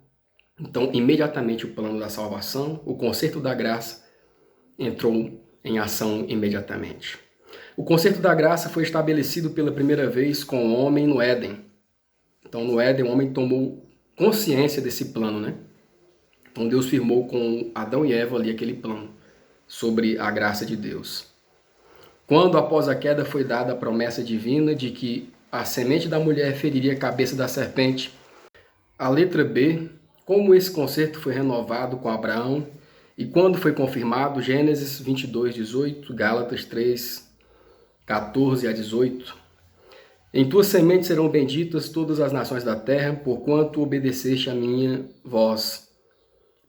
então, imediatamente o plano da salvação, o conserto da graça, entrou em ação imediatamente. O conserto da graça foi estabelecido pela primeira vez com o homem no Éden. Então, no Éden, o homem tomou consciência desse plano, né? Então, Deus firmou com Adão e Eva ali aquele plano sobre a graça de Deus. Quando, após a queda, foi dada a promessa divina de que a semente da mulher feriria a cabeça da serpente. A letra B, como esse concerto foi renovado com Abraão e quando foi confirmado, Gênesis 22, 18, Gálatas 3, 14 a 18. Em tua semente serão benditas todas as nações da terra, porquanto obedeceste a minha voz,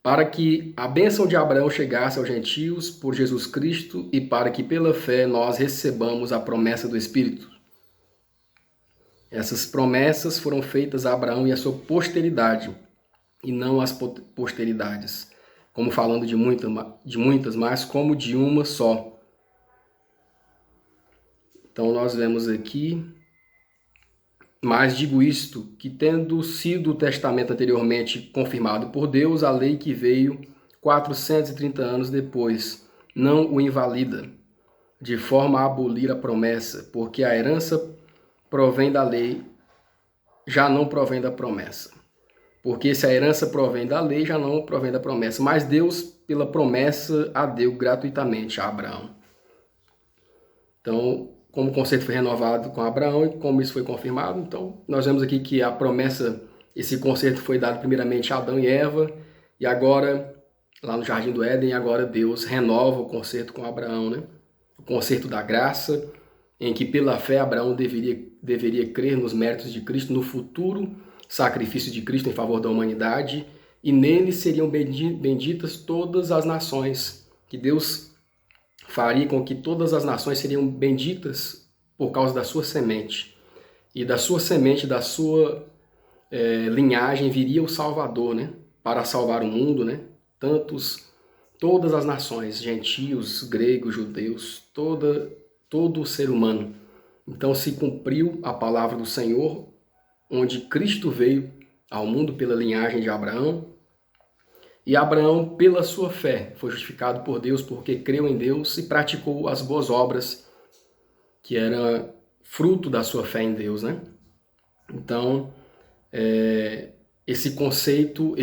para que a bênção de Abraão chegasse aos gentios por Jesus Cristo e para que pela fé nós recebamos a promessa do Espírito. Essas promessas foram feitas a Abraão e a sua posteridade, e não as posteridades, como falando de muitas, mas como de uma só. Então nós vemos aqui: mas digo isto, que tendo sido o testamento anteriormente confirmado por Deus, a lei que veio 430 anos depois não o invalida, de forma a abolir a promessa, porque a herança provém da lei, já não provém da promessa. Porque se a herança provém da lei, já não provém da promessa. Mas Deus, pela promessa, a deu gratuitamente a Abraão. Então, como o conceito foi renovado com Abraão e como isso foi confirmado, então nós vemos aqui que a promessa, esse conceito foi dado primeiramente a Adão e Eva, e agora, lá no Jardim do Éden, agora Deus renova o conceito com Abraão, né? O conceito da graça, em que pela fé Abraão deveria crer nos méritos de Cristo, no futuro sacrifício de Cristo em favor da humanidade, e nele seriam benditas todas as nações que Deus faria com que todas as nações seriam benditas por causa da sua semente. E da sua semente, da sua linhagem, viria o Salvador, né? Para salvar o mundo, né? Todas as nações, gentios, gregos, judeus, todo o ser humano. Então se cumpriu a palavra do Senhor, onde Cristo veio ao mundo pela linhagem de Abraão, e Abraão, pela sua fé, foi justificado por Deus porque creu em Deus e praticou as boas obras, que era fruto da sua fé em Deus, né? Então, esse conceito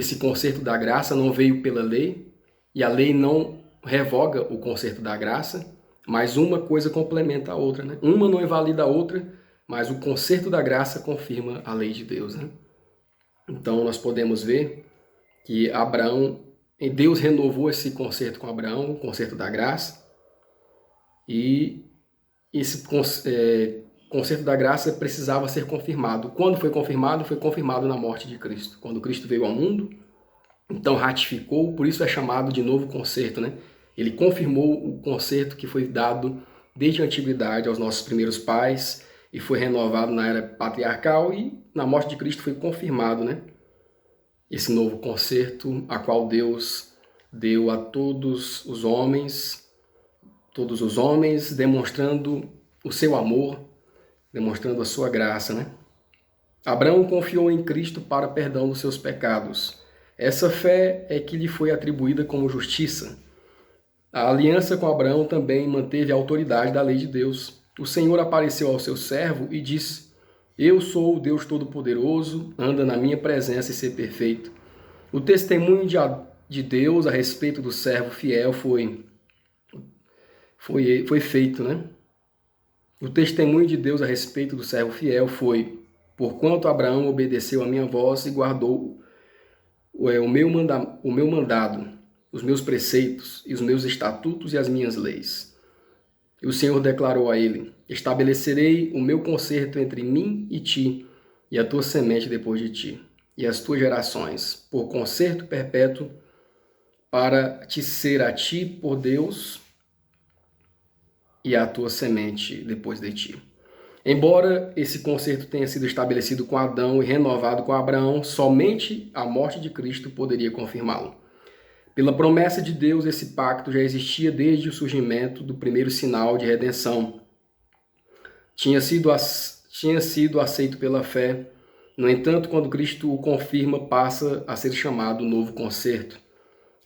da graça não veio pela lei, e a lei não revoga o conceito da graça, mas uma coisa complementa a outra, né? Uma não invalida a outra, mas o conceito da graça confirma a lei de Deus, né? Então, nós podemos ver que Deus renovou esse concerto com Abraão, o concerto da graça, e esse concerto da graça precisava ser confirmado. Quando foi confirmado? Foi confirmado na morte de Cristo. Quando Cristo veio ao mundo, então ratificou, por isso é chamado de novo concerto, né? Ele confirmou o concerto que foi dado desde a antiguidade aos nossos primeiros pais e foi renovado na era patriarcal, e na morte de Cristo foi confirmado, né? Esse novo concerto, a qual Deus deu a todos os homens, demonstrando o seu amor, demonstrando a sua graça, né? Abraão confiou em Cristo para perdão dos seus pecados. Essa fé é que lhe foi atribuída como justiça. A aliança com Abraão também manteve a autoridade da lei de Deus. O Senhor apareceu ao seu servo e disse: Eu sou o Deus Todo-Poderoso, anda na minha presença e ser perfeito. O testemunho de Deus a respeito do servo fiel foi feito, né? O testemunho de Deus a respeito do servo fiel foi: porquanto Abraão obedeceu a minha voz e guardou o meu mandado, os meus preceitos e os meus estatutos e as minhas leis. E o Senhor declarou a ele: estabelecerei o meu concerto entre mim e ti, e a tua semente depois de ti, e as tuas gerações, por concerto perpétuo, para te ser a ti por Deus, e a tua semente depois de ti. Embora esse concerto tenha sido estabelecido com Adão e renovado com Abraão, somente a morte de Cristo poderia confirmá-lo. Pela promessa de Deus, esse pacto já existia desde o surgimento do primeiro sinal de redenção. Tinha sido aceito pela fé. No entanto, quando Cristo o confirma, passa a ser chamado novo concerto.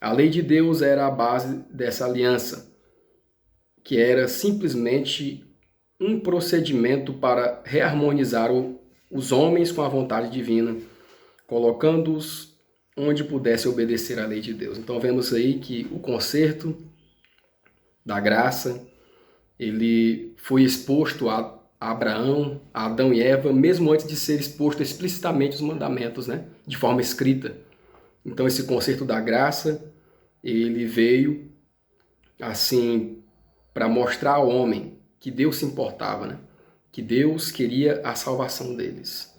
A lei de Deus era a base dessa aliança, que era simplesmente um procedimento para reharmonizar os homens com a vontade divina, colocando-os onde pudesse obedecer à lei de Deus. Então vemos aí que o concerto da graça, ele foi exposto a Abraão, a Adão e Eva, mesmo antes de ser exposto explicitamente os mandamentos, né? De forma escrita. Então esse concerto da graça, ele veio assim para mostrar ao homem que Deus se importava, né? Que Deus queria a salvação deles.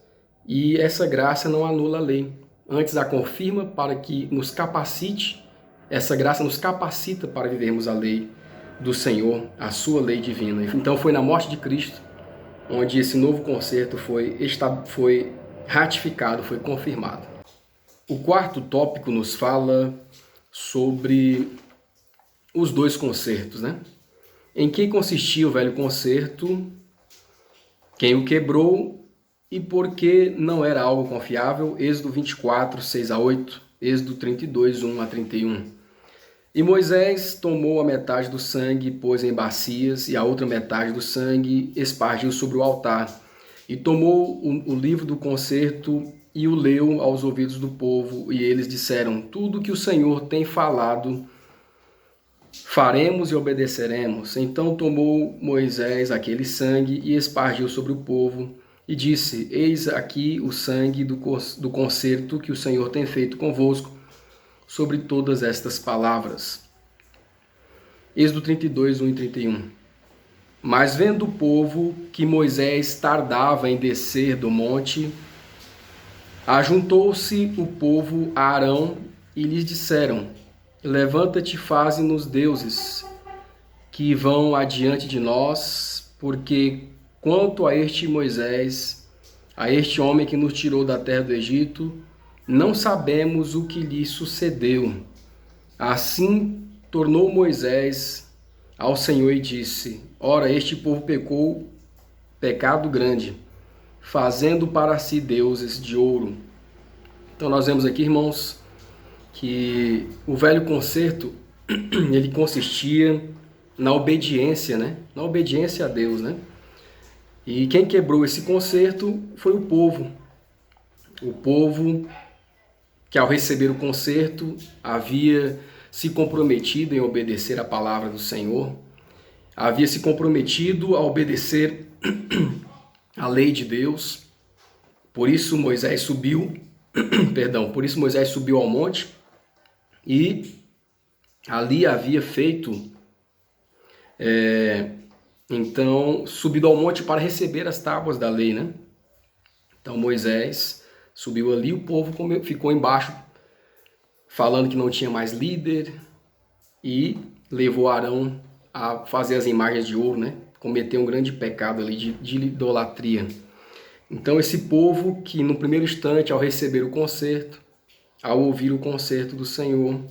E essa graça não anula a lei. Antes a confirma para que nos capacite, essa graça nos capacita para vivermos a lei do Senhor, a sua lei divina. Então foi na morte de Cristo onde esse novo concerto foi ratificado, foi confirmado. O quarto tópico nos fala sobre os dois concertos, né? Em que consistia o velho concerto, quem o quebrou e por que não era algo confiável. Êxodo 24, 6 a 8, Êxodo 32, 1 a 31. E Moisés tomou a metade do sangue, pôs em bacias, e a outra metade do sangue espargiu sobre o altar. E tomou o livro do concerto e o leu aos ouvidos do povo, e eles disseram: tudo que o Senhor tem falado, faremos e obedeceremos. Então tomou Moisés aquele sangue e espargiu sobre o povo, e disse: eis aqui o sangue do concerto que o Senhor tem feito convosco, sobre todas estas palavras. Êxodo 32, 1 e 31. Mas vendo o povo que Moisés tardava em descer do monte, ajuntou-se o povo a Arão e lhes disseram: levanta-te e faze-nos deuses, que vão adiante de nós, porque quanto a este Moisés, a este homem que nos tirou da terra do Egito, não sabemos o que lhe sucedeu. Assim tornou Moisés ao Senhor e disse: Ora, este povo pecou pecado grande, fazendo para si deuses de ouro. Então nós vemos aqui, irmãos, que o velho concerto, ele consistia na obediência, né? Na obediência a Deus, né? E quem quebrou esse concerto foi o povo. O povo que, ao receber o concerto, havia se comprometido em obedecer a palavra do Senhor, havia se comprometido a obedecer a lei de Deus. Por isso Moisés subiu, por isso Moisés subiu ao monte e ali havia feito, então, subido ao monte para receber as tábuas da lei, né? Então Moisés subiu ali, o povo ficou embaixo, falando que não tinha mais líder, e levou Arão a fazer as imagens de ouro, né? Cometeu um grande pecado ali de idolatria. Então esse povo que no primeiro instante, ao receber o concerto, ao ouvir o concerto do Senhor,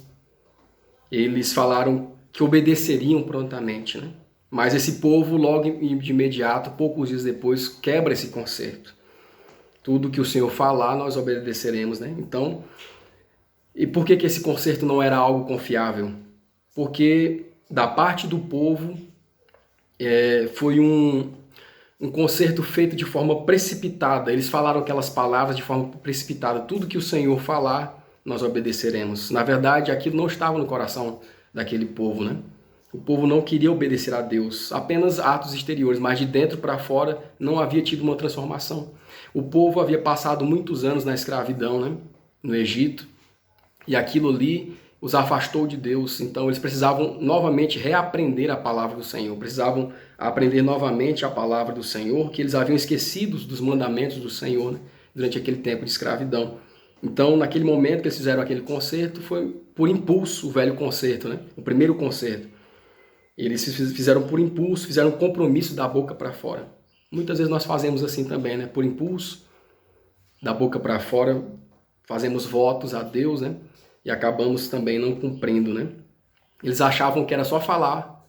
eles falaram que obedeceriam prontamente, né? Mas esse povo logo de imediato, poucos dias depois, quebra esse concerto. Tudo que o Senhor falar, nós obedeceremos, né? Então, e por que esse concerto não era algo confiável? Porque da parte do povo foi um concerto feito de forma precipitada. Eles falaram aquelas palavras de forma precipitada. Tudo que o Senhor falar, nós obedeceremos. Na verdade, aquilo não estava no coração daquele povo, né? O povo não queria obedecer a Deus, apenas atos exteriores, mas de dentro para fora não havia tido uma transformação. O povo havia passado muitos anos na escravidão, né? No Egito, e aquilo ali os afastou de Deus. Então eles precisavam novamente reaprender a palavra do Senhor, precisavam aprender novamente a palavra do Senhor, que eles haviam esquecido dos mandamentos do Senhor, né? Durante aquele tempo de escravidão. Então, naquele momento que eles fizeram aquele concerto, foi por impulso o velho concerto, né? O primeiro concerto. Eles fizeram por impulso, fizeram um compromisso da boca para fora. Muitas vezes nós fazemos assim também, né? Por impulso, da boca para fora, fazemos votos a Deus, né? E acabamos também não cumprindo, né? Eles achavam que era só falar,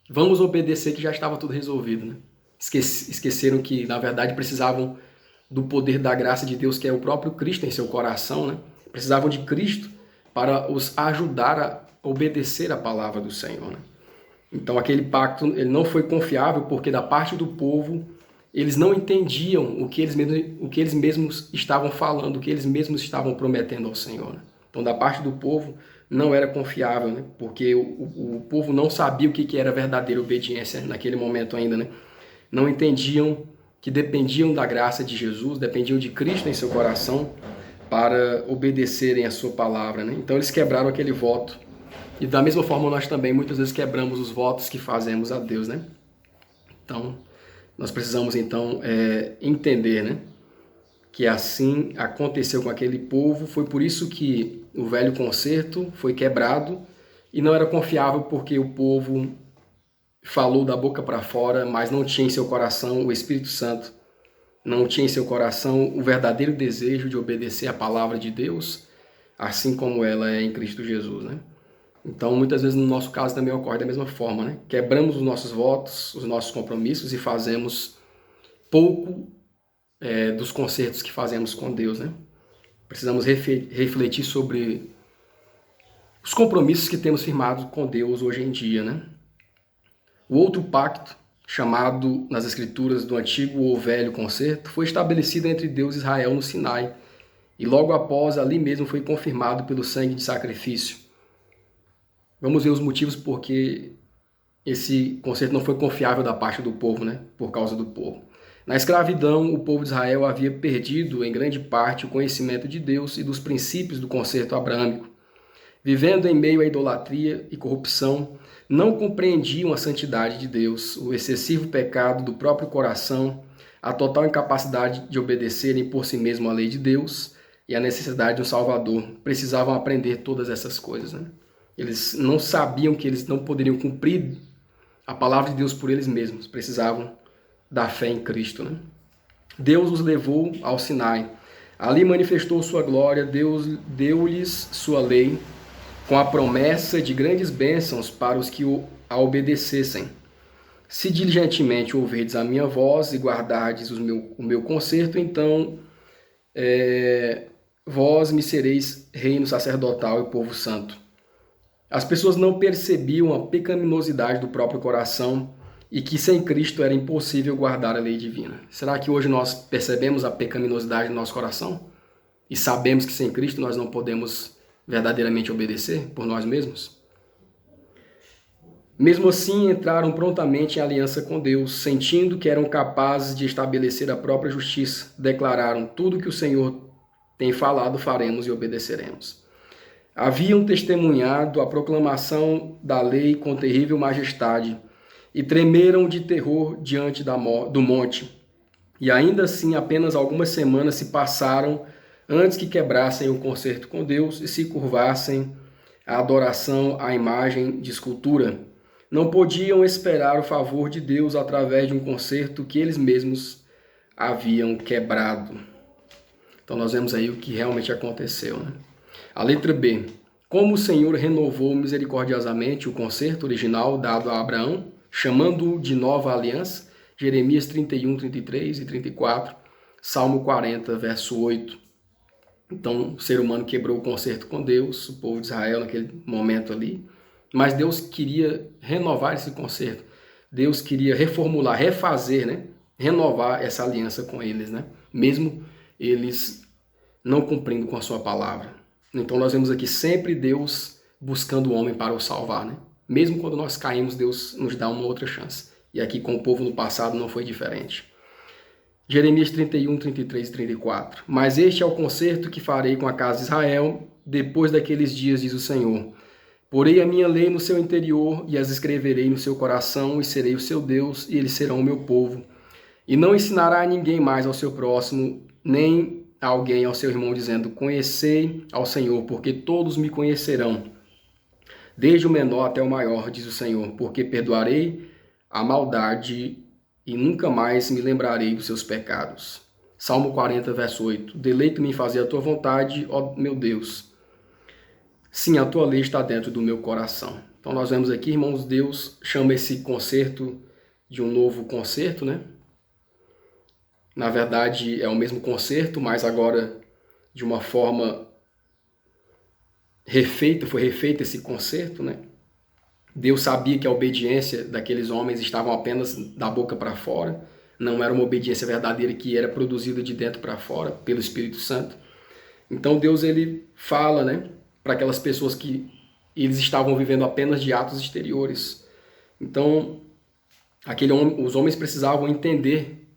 vamos obedecer, que já estava tudo resolvido, né? Esqueceram que, na verdade, precisavam do poder da graça de Deus, que é o próprio Cristo em seu coração, né? Precisavam de Cristo para os ajudar a obedecer a palavra do Senhor, né? Então aquele pacto ele não foi confiável, porque da parte do povo eles não entendiam o que eles mesmos estavam falando, o que eles mesmos estavam prometendo ao Senhor, né? Então da parte do povo não era confiável, né? Porque o povo não sabia o que era verdadeira obediência naquele momento ainda, né? Não entendiam que dependiam da graça de Jesus, dependiam de Cristo em seu coração para obedecerem a sua palavra, né? Então eles quebraram aquele voto. E da mesma forma nós também muitas vezes quebramos os votos que fazemos a Deus, né? Então nós precisamos então entender, né? Que assim aconteceu com aquele povo. Foi por isso que o velho concerto foi quebrado e não era confiável, porque o povo falou da boca para fora, mas não tinha em seu coração o Espírito Santo, não tinha em seu coração o verdadeiro desejo de obedecer a palavra de Deus, assim como ela é em Cristo Jesus, né? Então, muitas vezes no nosso caso também ocorre da mesma forma, né? Quebramos os nossos votos, os nossos compromissos e fazemos pouco dos concertos que fazemos com Deus, né? Precisamos refletir sobre os compromissos que temos firmados com Deus hoje em dia, né? O outro pacto, chamado nas Escrituras do Antigo ou Velho Concerto, foi estabelecido entre Deus e Israel no Sinai, e logo após ali mesmo foi confirmado pelo sangue de sacrifício. Vamos ver os motivos porque esse concerto não foi confiável da parte do povo, né? Por causa do povo. Na escravidão, o povo de Israel havia perdido em grande parte o conhecimento de Deus e dos princípios do concerto abrâmico. Vivendo em meio à idolatria e corrupção, não compreendiam a santidade de Deus, o excessivo pecado do próprio coração, a total incapacidade de obedecerem por si mesmo a lei de Deus e a necessidade de um Salvador. Precisavam aprender todas essas coisas, né? Eles não sabiam que eles não poderiam cumprir a palavra de Deus por eles mesmos. Precisavam da fé em Cristo, né? Deus os levou ao Sinai. Ali manifestou sua glória, Deus deu-lhes sua lei, com a promessa de grandes bênçãos para os que a obedecessem. Se diligentemente ouvirdes a minha voz e guardardes o meu conserto, então vós me sereis reino sacerdotal e povo santo. As pessoas não percebiam a pecaminosidade do próprio coração e que sem Cristo era impossível guardar a lei divina. Será que hoje nós percebemos a pecaminosidade do nosso coração? E sabemos que sem Cristo nós não podemos verdadeiramente obedecer por nós mesmos? Mesmo assim, entraram prontamente em aliança com Deus, sentindo que eram capazes de estabelecer a própria justiça. Declararam: tudo que o Senhor tem falado faremos e obedeceremos. Haviam testemunhado a proclamação da lei com terrível majestade e tremeram de terror diante do monte. E ainda assim, apenas algumas semanas se passaram antes que quebrassem o concerto com Deus e se curvassem à adoração à imagem de escultura. Não podiam esperar o favor de Deus através de um concerto que eles mesmos haviam quebrado. Então nós vemos aí o que realmente aconteceu, né? A letra B. Como o Senhor renovou misericordiosamente o concerto original dado a Abraão, chamando-o de nova aliança, Jeremias 31, 33 e 34, Salmo 40, verso 8. Então o ser humano quebrou o concerto com Deus, o povo de Israel naquele momento ali, mas Deus queria renovar esse concerto. Deus queria reformular, refazer, né? Renovar essa aliança com eles, né? Mesmo eles não cumprindo com a sua palavra. Então nós vemos aqui sempre Deus buscando o homem para o salvar, né? Mesmo quando nós caímos, Deus nos dá uma outra chance. E aqui com o povo no passado não foi diferente. Jeremias 31, 33 e 34. Mas este é o concerto que farei com a casa de Israel depois daqueles dias, diz o Senhor. Porei a minha lei no seu interior e as escreverei no seu coração e serei o seu Deus e eles serão o meu povo. E não ensinará a ninguém mais ao seu próximo, nem a alguém ao seu irmão, dizendo: conhecei ao Senhor, porque todos me conhecerão, desde o menor até o maior, diz o Senhor, porque perdoarei a maldade e nunca mais me lembrarei dos seus pecados. Salmo 40, verso 8. Deleito-me em fazer a tua vontade, ó meu Deus. Sim, a tua lei está dentro do meu coração. Então nós vemos aqui, irmãos, Deus chama esse concerto de um novo concerto, né? Na verdade, é o mesmo concerto, mas agora de uma forma refeita, foi refeito esse concerto, né? Deus sabia que a obediência daqueles homens estava apenas da boca para fora, não era uma obediência verdadeira que era produzida de dentro para fora pelo Espírito Santo. Então Deus, ele fala, né, para aquelas pessoas que eles estavam vivendo apenas de atos exteriores. Então, os homens precisavam entender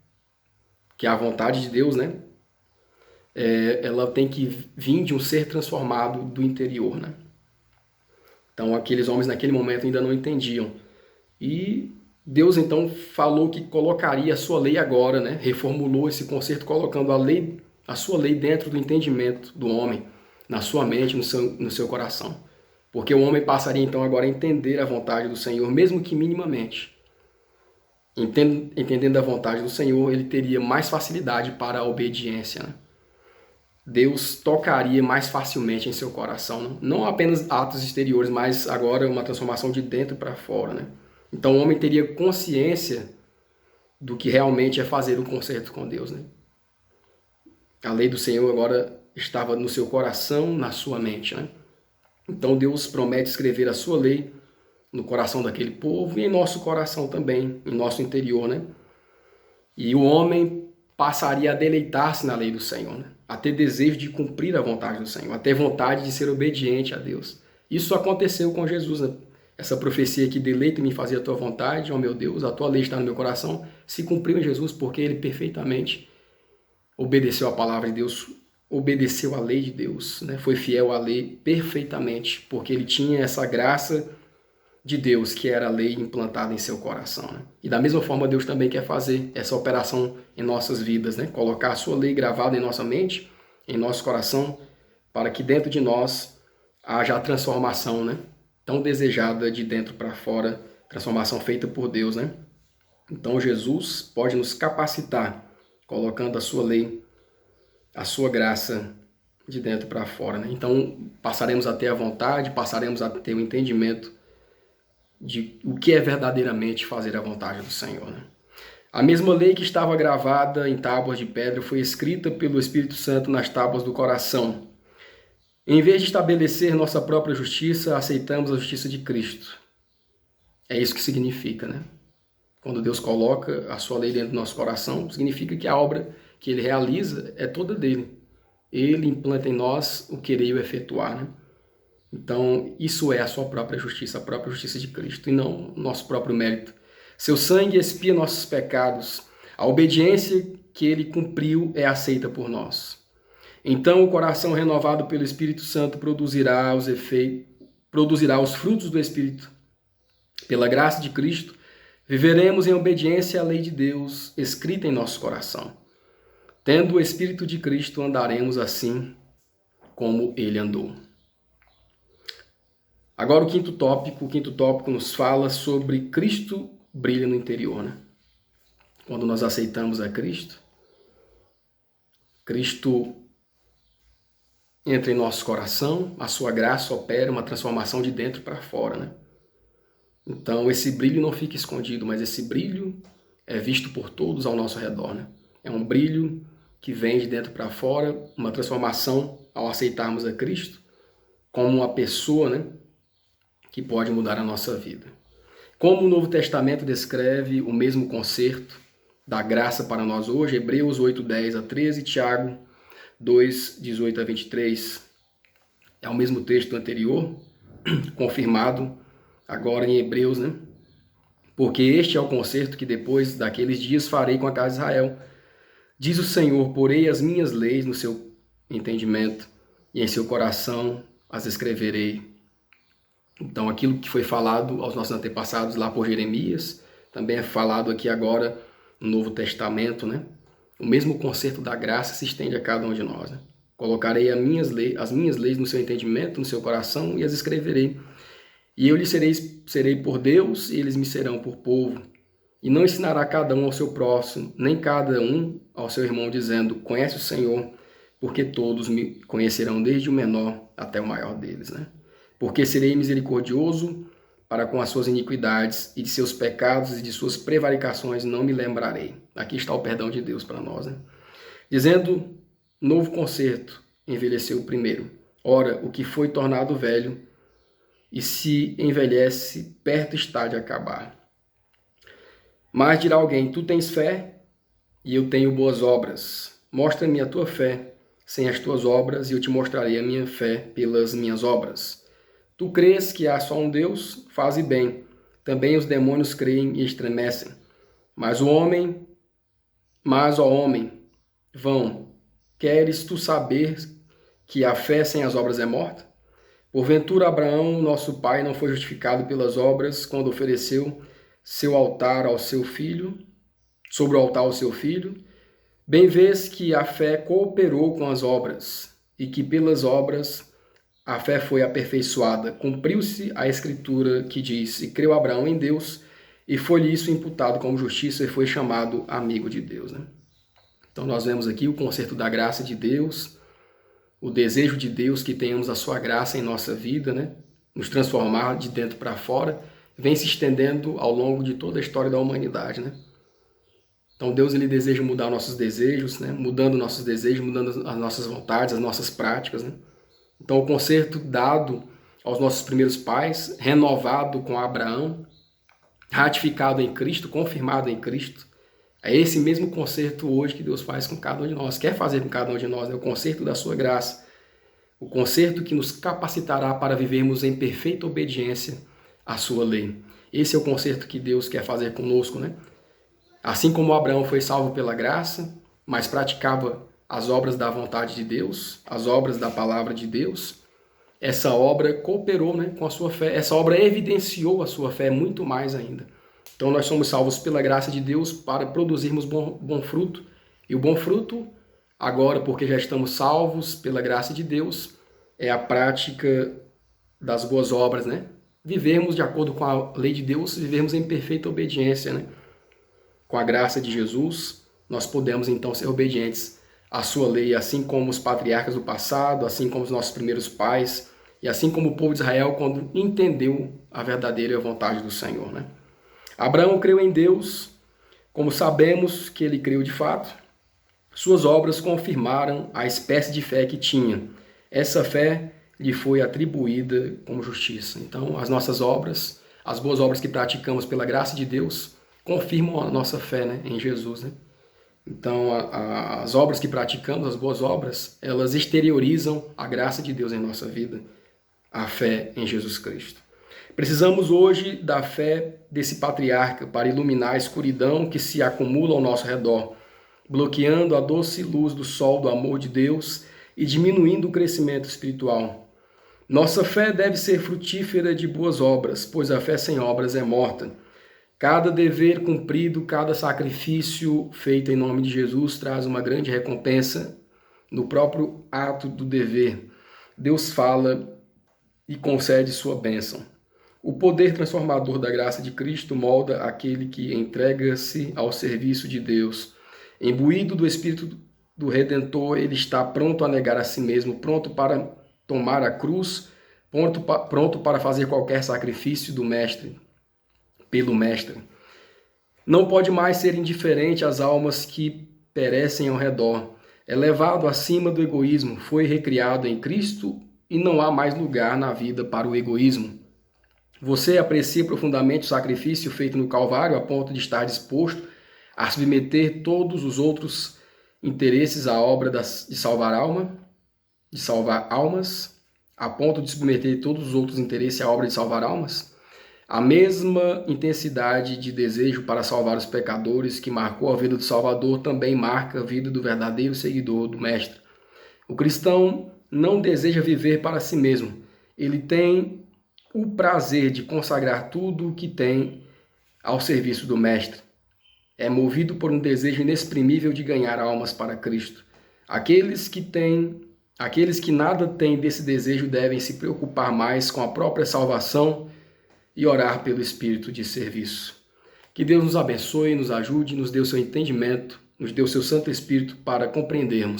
que a vontade de Deus, né, ela tem que vir de um ser transformado do interior, né? Então aqueles homens naquele momento ainda não entendiam. E Deus então falou que colocaria a sua lei agora, né? Reformulou esse concerto colocando a sua lei dentro do entendimento do homem, na sua mente, no seu coração. Porque o homem passaria então agora a entender a vontade do Senhor, mesmo que minimamente. Entendendo a vontade do Senhor, ele teria mais facilidade para a obediência, né? Deus tocaria mais facilmente em seu coração, não apenas atos exteriores, mas agora uma transformação de dentro para fora, né? Então o homem teria consciência do que realmente é fazer o concerto com Deus, né? A lei do Senhor agora estava no seu coração, na sua mente, né? Então Deus promete escrever a sua lei no coração daquele povo e em nosso coração também, em nosso interior, né? E o homem passaria a deleitar-se na lei do Senhor, né? A ter desejo de cumprir a vontade do Senhor, a ter vontade de ser obediente a Deus. Isso aconteceu com Jesus, né? Essa profecia que deleita-me em fazer a tua vontade, ó meu Deus, a tua lei está no meu coração, se cumpriu em Jesus porque ele perfeitamente obedeceu a palavra de Deus, obedeceu a lei de Deus, né? Foi fiel à lei perfeitamente, porque ele tinha essa graça de Deus, que era a lei implantada em seu coração, né? E da mesma forma Deus também quer fazer essa operação em nossas vidas, né? Colocar a sua lei gravada em nossa mente, em nosso coração, para que dentro de nós haja a transformação, né? tão desejada de dentro para fora, transformação feita por Deus, né? Então Jesus pode nos capacitar, colocando a sua lei, a sua graça de dentro para fora, né? Então passaremos a ter a vontade, passaremos a ter o entendimento de o que é verdadeiramente fazer a vontade do Senhor, né? A mesma lei que estava gravada em tábuas de pedra foi escrita pelo Espírito Santo nas tábuas do coração. Em vez de estabelecer nossa própria justiça, aceitamos a justiça de Cristo. É isso que significa, né? Quando Deus coloca a sua lei dentro do nosso coração, significa que a obra que Ele realiza é toda dele. Ele implanta em nós o querer e o efetuar, né? Então, isso é a sua própria justiça, a própria justiça de Cristo, e não o nosso próprio mérito. Seu sangue expia nossos pecados. A obediência que Ele cumpriu é aceita por nós. Então, o coração renovado pelo Espírito Santo produzirá os frutos do Espírito. Pela graça de Cristo, viveremos em obediência à lei de Deus escrita em nosso coração. Tendo o Espírito de Cristo, andaremos assim como Ele andou. Agora o quinto tópico nos fala sobre Cristo brilha no interior, né? Quando nós aceitamos a Cristo, Cristo entra em nosso coração, a sua graça opera uma transformação de dentro para fora, né? Então esse brilho não fica escondido, mas esse brilho é visto por todos ao nosso redor, né? É um brilho que vem de dentro para fora, uma transformação ao aceitarmos a Cristo como uma pessoa, né, que pode mudar a nossa vida. Como o Novo Testamento descreve o mesmo concerto da graça para nós hoje, Hebreus 8:10-13, Tiago 2:18-23, é o mesmo texto anterior, confirmado agora em Hebreus, né? Porque este é o concerto que depois daqueles dias farei com a casa de Israel. Diz o Senhor, porei as minhas leis no seu entendimento e em seu coração as escreverei. Então aquilo que foi falado aos nossos antepassados lá por Jeremias, também é falado aqui agora no Novo Testamento, né? O mesmo concerto da graça se estende a cada um de nós, né? Colocarei as minhas leis no seu entendimento, no seu coração e as escreverei. E eu lhes serei por Deus e eles me serão por povo. E não ensinará cada um ao seu próximo, nem cada um ao seu irmão, dizendo, conhece o Senhor, porque todos me conhecerão, desde o menor até o maior deles, né? Porque serei misericordioso para com as suas iniquidades, e de seus pecados e de suas prevaricações não me lembrarei. Aqui está o perdão de Deus para nós, né? Dizendo, novo concerto, envelheceu o primeiro. Ora, o que foi tornado velho, e se envelhece, perto está de acabar. Mas dirá alguém, tu tens fé, e eu tenho boas obras. Mostra-me a tua fé sem as tuas obras, e eu te mostrarei a minha fé pelas minhas obras. Tu crês que há só um Deus? Faze bem. Também os demônios creem e estremecem. Mas ó homem, vão, queres tu saber que a fé sem as obras é morta? Porventura Abraão, nosso pai, não foi justificado pelas obras quando ofereceu seu altar ao seu filho, sobre o altar ao seu filho? Bem vês que a fé cooperou com as obras, e que pelas obras a fé foi aperfeiçoada. Cumpriu-se a escritura que diz, e creu Abraão em Deus, e foi-lhe isso imputado como justiça, e foi chamado amigo de Deus, né? Então nós vemos aqui o concerto da graça de Deus, o desejo de Deus que tenhamos a sua graça em nossa vida, né? Nos transformar de dentro para fora, vem se estendendo ao longo de toda a história da humanidade, né? Então Deus ele deseja mudar nossos desejos, né? Mudando nossos desejos, mudando as nossas vontades, as nossas práticas, né? Então o concerto dado aos nossos primeiros pais, renovado com Abraão, ratificado em Cristo, confirmado em Cristo, é esse mesmo concerto hoje que Deus faz com cada um de nós, quer fazer com cada um de nós, né? O concerto da sua graça, o concerto que nos capacitará para vivermos em perfeita obediência à sua lei. Esse é o concerto que Deus quer fazer conosco, né? Assim como Abraão foi salvo pela graça, mas praticava as obras da vontade de Deus, as obras da palavra de Deus, essa obra cooperou, né, com a sua fé, essa obra evidenciou a sua fé muito mais ainda. Então nós somos salvos pela graça de Deus para produzirmos bom fruto. E o bom fruto, agora porque já estamos salvos pela graça de Deus, é a prática das boas obras, né? vivermos de acordo com a lei de Deus, vivermos em perfeita obediência, né? Com a graça de Jesus, nós podemos então ser obedientes à sua lei, assim como os patriarcas do passado, assim como os nossos primeiros pais, e assim como o povo de Israel quando entendeu a verdadeira vontade do Senhor, né? Abraão creu em Deus, como sabemos que ele creu de fato. Suas obras confirmaram a espécie de fé que tinha. Essa fé lhe foi atribuída como justiça. Então, as nossas obras, as boas obras que praticamos pela graça de Deus, confirmam a nossa fé, né, em Jesus, né? Então, as obras que praticamos, as boas obras, elas exteriorizam a graça de Deus em nossa vida, a fé em Jesus Cristo. Precisamos hoje da fé desse patriarca para iluminar a escuridão que se acumula ao nosso redor, bloqueando a doce luz do sol do amor de Deus e diminuindo o crescimento espiritual. Nossa fé deve ser frutífera de boas obras, pois a fé sem obras é morta. Cada dever cumprido, cada sacrifício feito em nome de Jesus traz uma grande recompensa no próprio ato do dever. Deus fala e concede sua bênção. O poder transformador da graça de Cristo molda aquele que entrega-se ao serviço de Deus. Imbuído do Espírito do Redentor, ele está pronto a negar a si mesmo, pronto para tomar a cruz, pronto para fazer qualquer sacrifício do Mestre, pelo Mestre. Não pode mais ser indiferente às almas que perecem ao redor. É levado acima do egoísmo, foi recriado em Cristo e não há mais lugar na vida para o egoísmo. Você aprecia profundamente o sacrifício feito no Calvário a ponto de estar disposto a submeter todos os outros interesses à obra de salvar almas, a ponto de submeter todos os outros interesses à obra de salvar almas? A mesma intensidade de desejo para salvar os pecadores que marcou a vida do Salvador também marca a vida do verdadeiro seguidor do Mestre. O cristão não deseja viver para si mesmo. Ele tem o prazer de consagrar tudo o que tem ao serviço do Mestre. É movido por um desejo inexprimível de ganhar almas para Cristo. Aqueles que nada têm desse desejo devem se preocupar mais com a própria salvação e orar pelo espírito de serviço. Que Deus nos abençoe, nos ajude, nos dê o seu entendimento, nos dê o seu Santo Espírito para compreendermos